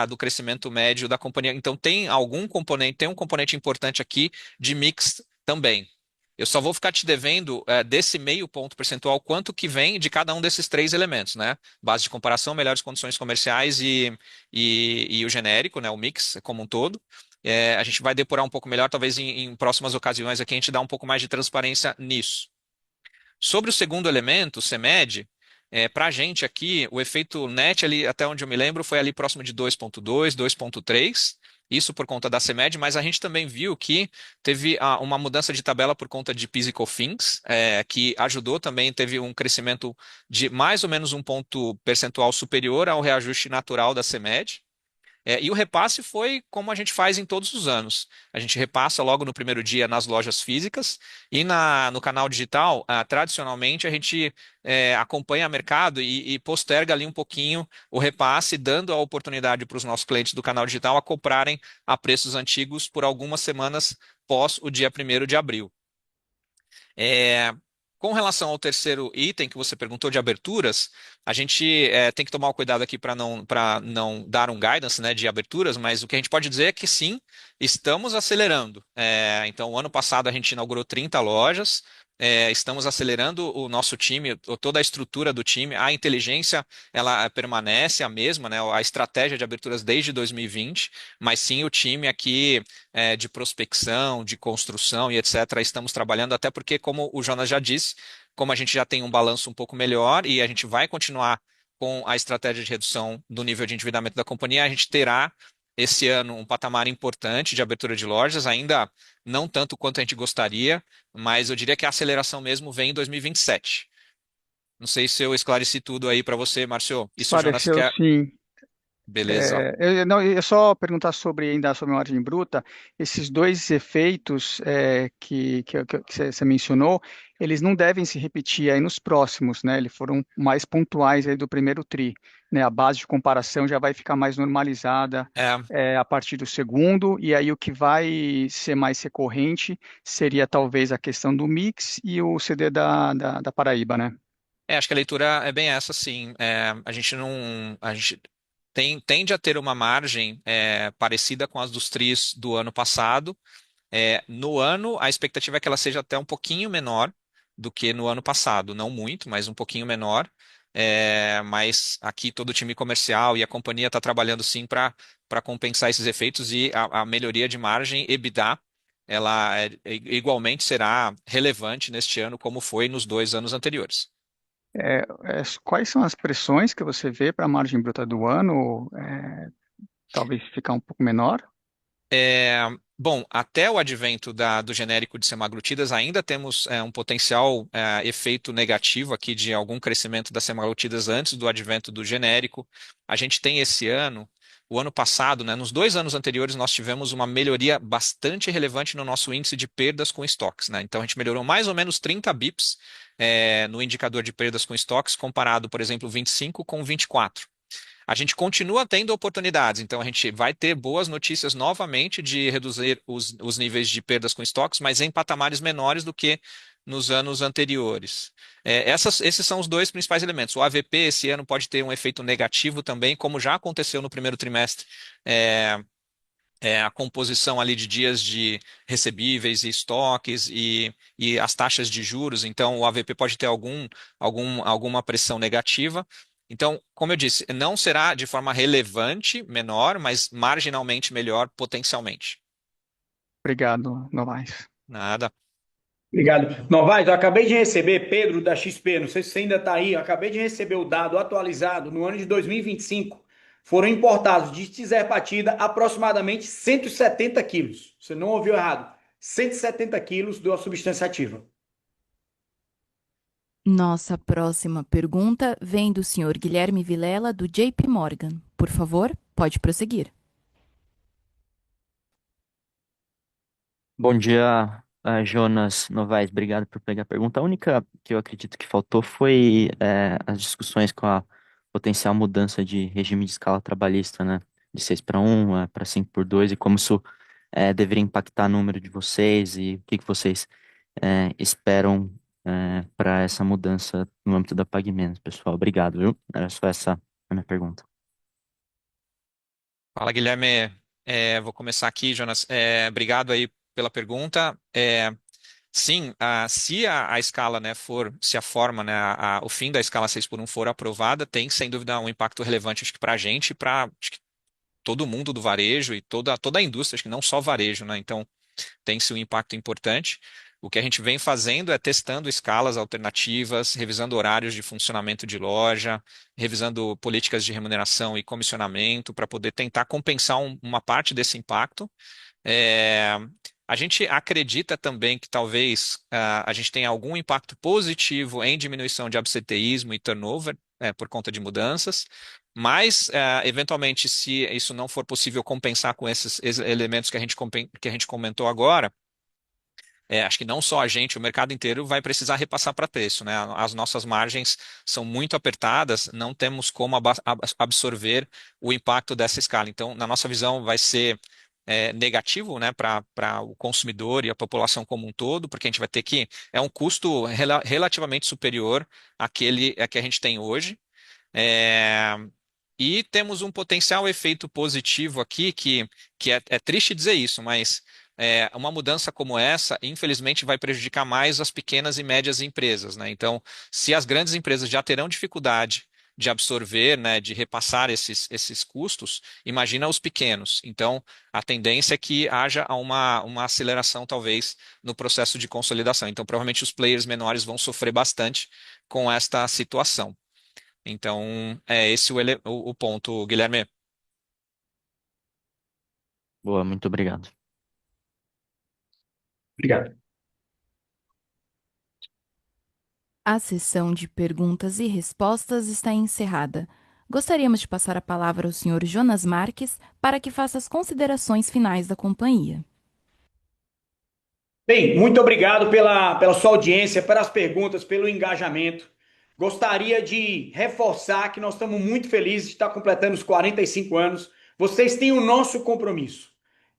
Speaker 9: do crescimento médio da companhia. Então, tem um componente importante aqui de mix também. Eu só vou ficar te devendo desse meio ponto percentual quanto que vem de cada um desses três elementos, né? Base de comparação, melhores condições comerciais e o genérico, né? O mix como um todo. A gente vai depurar um pouco melhor, talvez em próximas ocasiões aqui a gente dá um pouco mais de transparência nisso. Sobre o segundo elemento, o CEMED, para a gente aqui, o efeito net, ali, até onde eu me lembro, foi ali próximo de 2,2, 2,3. Isso por conta da CEMED, mas a gente também viu que teve uma mudança de tabela por conta de PIS e COFINS, que ajudou também, teve um crescimento de mais ou menos um ponto percentual superior ao reajuste natural da CEMED. E o repasse foi como a gente faz em todos os anos. A gente repassa logo no primeiro dia nas lojas físicas e no canal digital, tradicionalmente, a gente acompanha o mercado e posterga ali um pouquinho o repasse, dando a oportunidade para os nossos clientes do canal digital a comprarem a preços antigos por algumas semanas pós o dia 1º de abril. Com relação ao terceiro item que você perguntou de aberturas, a gente tem que tomar o cuidado aqui para não dar um guidance, né, de aberturas, mas o que a gente pode dizer é que sim, estamos acelerando. Então, o ano passado a gente inaugurou 30 lojas, estamos acelerando o nosso time, toda a estrutura do time, a inteligência ela permanece a mesma, né, a estratégia de aberturas desde 2020, mas sim o time aqui de prospecção, de construção e etc. Estamos trabalhando, até porque, como o Jonas já disse, como a gente já tem um balanço um pouco melhor e a gente vai continuar com a estratégia de redução do nível de endividamento da companhia, a gente terá esse ano um patamar importante de abertura de lojas, ainda não tanto quanto a gente gostaria, mas eu diria que a aceleração mesmo vem em 2027. Não sei se eu esclareci tudo aí para você, Márcio. Isso o Jonas
Speaker 15: Pareceu
Speaker 9: quer.
Speaker 15: sim.
Speaker 9: Beleza.
Speaker 15: Eu só perguntar ainda sobre a margem bruta, esses dois efeitos que você mencionou, eles não devem se repetir aí nos próximos, né? Eles foram mais pontuais aí do primeiro tri, né? A base de comparação já vai ficar mais normalizada a partir do segundo, e aí o que vai ser mais recorrente seria talvez a questão do mix e o CD da Paraíba, né?
Speaker 9: Acho que a leitura é bem essa, sim. A gente não. tende a ter uma margem parecida com as dos tris do ano passado. No ano, a expectativa é que ela seja até um pouquinho menor do que no ano passado, não muito, mas um pouquinho menor. Mas aqui todo o time comercial e a companhia está trabalhando sim para compensar esses efeitos e a melhoria de margem EBITDA, ela igualmente será relevante neste ano, como foi nos 2 anos anteriores.
Speaker 15: Quais são as pressões que você vê para a margem bruta do ano? Talvez ficar um pouco menor?
Speaker 9: Bom, até o advento do genérico de semaglutidas, ainda temos um potencial efeito negativo aqui de algum crescimento das semaglutidas antes do advento do genérico. A gente tem esse ano, o ano passado, né, nos 2 anos anteriores, nós tivemos uma melhoria bastante relevante no nosso índice de perdas com estoques, né? Então, a gente melhorou mais ou menos 30 bips no indicador de perdas com estoques, comparado, por exemplo, 25 com 24. A gente continua tendo oportunidades, então a gente vai ter boas notícias novamente de reduzir os níveis de perdas com estoques, mas em patamares menores do que nos anos anteriores. Esses são os dois principais elementos. O AVP esse ano pode ter um efeito negativo também, como já aconteceu no primeiro trimestre. A composição ali de dias de recebíveis e estoques e as taxas de juros, então o AVP pode ter alguma pressão negativa. Então, como eu disse, não será de forma relevante menor, mas marginalmente melhor potencialmente.
Speaker 15: Obrigado, Novaes.
Speaker 9: Nada.
Speaker 2: Obrigado. Novaes, eu acabei de receber, Pedro, da XP, não sei se você ainda está aí, eu acabei de receber o dado atualizado no ano de 2025. Foram importados de tirzepatida aproximadamente 170 quilos. Você não ouviu errado. 170 quilos de uma substância ativa.
Speaker 1: Nossa próxima pergunta vem do senhor Guilherme Vilela, do JP Morgan. Por favor, pode prosseguir.
Speaker 16: Bom dia, Jonas Novaes. Obrigado por pegar a pergunta. A única que eu acredito que faltou foi as discussões com a potencial mudança de regime de escala trabalhista, né? De 6/1 para 5/2 e como isso deveria impactar o número de vocês e o que vocês esperam para essa mudança no âmbito da PagMenos, pessoal. Obrigado, viu? Era só essa a minha pergunta.
Speaker 9: Fala, Guilherme. Vou começar aqui, Jonas. Obrigado aí pela pergunta. Sim, se a escala, né, se a forma, né, o fim da escala 6/1 for aprovada, tem sem dúvida um impacto relevante, acho que para a gente e para todo mundo do varejo e toda a indústria, acho que não só varejo, né? Então, tem-se um impacto importante. O que a gente vem fazendo é testando escalas alternativas, revisando horários de funcionamento de loja, revisando políticas de remuneração e comissionamento para poder tentar compensar uma parte desse impacto. A gente acredita também que talvez a gente tenha algum impacto positivo em diminuição de absenteísmo e turnover por conta de mudanças, mas eventualmente, se isso não for possível compensar com esses elementos que a gente comentou agora, acho que não só a gente, o mercado inteiro vai precisar repassar para preço, né? As nossas margens são muito apertadas, não temos como absorver o impacto dessa escala. Então, na nossa visão, vai ser negativo, né, para o consumidor e a população como um todo, porque a gente vai ter que. É um custo relativamente superior àquele que a gente tem hoje. E temos um potencial efeito positivo aqui, que é triste dizer isso, mas uma mudança como essa, infelizmente, vai prejudicar mais as pequenas e médias empresas, né? Então, se as grandes empresas já terão dificuldade de absorver, né, de repassar esses custos, imagina os pequenos. Então, a tendência é que haja uma aceleração, talvez, no processo de consolidação. Então, provavelmente, os players menores vão sofrer bastante com esta situação. Então, é esse o ponto, Guilherme.
Speaker 16: Boa, muito obrigado.
Speaker 2: Obrigado.
Speaker 1: A sessão de perguntas e respostas está encerrada. Gostaríamos de passar a palavra ao senhor Jonas Marques para que faça as considerações finais da companhia.
Speaker 2: Bem, muito obrigado pela sua audiência, pelas perguntas, pelo engajamento. Gostaria de reforçar que nós estamos muito felizes de estar completando os 45 anos. Vocês têm o nosso compromisso,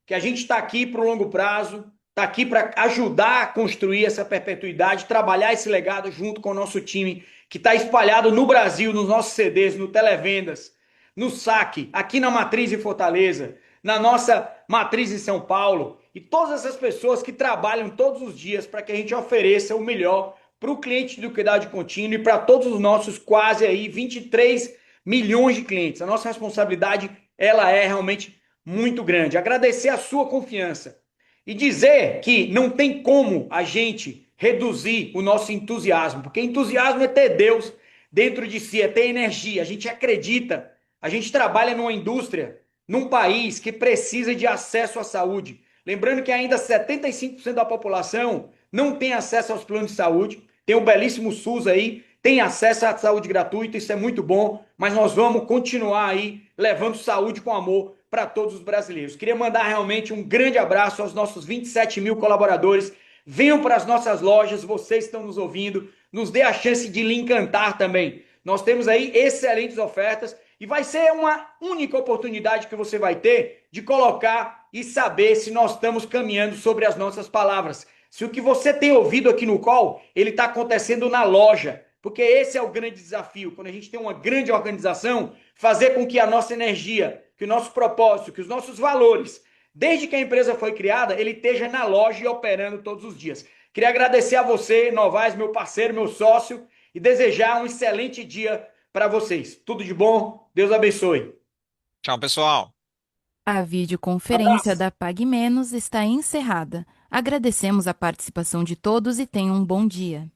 Speaker 2: que a gente está aqui para o longo prazo, está aqui para ajudar a construir essa perpetuidade, trabalhar esse legado junto com o nosso time, que está espalhado no Brasil, nos nossos CDs, no Televendas, no saque, aqui na matriz em Fortaleza, na nossa matriz em São Paulo, e todas essas pessoas que trabalham todos os dias para que a gente ofereça o melhor para o cliente de liquidez contínua e para todos os nossos quase aí 23 milhões de clientes. A nossa responsabilidade, ela é realmente muito grande. Agradecer a sua confiança e dizer que não tem como a gente reduzir o nosso entusiasmo, porque entusiasmo é ter Deus dentro de si, é ter energia. A gente acredita, a gente trabalha numa indústria, num país que precisa de acesso à saúde. Lembrando que ainda 75% da população não tem acesso aos planos de saúde. Tem o belíssimo SUS aí, tem acesso à saúde gratuita, isso é muito bom, mas nós vamos continuar aí levando saúde com amor para todos os brasileiros. Queria mandar realmente um grande abraço aos nossos 27 mil colaboradores. Venham para as nossas lojas, vocês estão nos ouvindo, nos dê a chance de lhe encantar também. Nós temos aí excelentes ofertas e vai ser uma única oportunidade que você vai ter de colocar e saber se nós estamos caminhando sobre as nossas palavras. Se o que você tem ouvido aqui no call, ele está acontecendo na loja. Porque esse é o grande desafio, quando a gente tem uma grande organização, fazer com que a nossa energia, que o nosso propósito, que os nossos valores, desde que a empresa foi criada, ele esteja na loja e operando todos os dias. Queria agradecer a você, Novaes, meu parceiro, meu sócio, e desejar um excelente dia para vocês. Tudo de bom, Deus abençoe.
Speaker 9: Tchau, pessoal.
Speaker 1: A videoconferência da PagMenos está encerrada. Agradecemos a participação de todos e tenham um bom dia.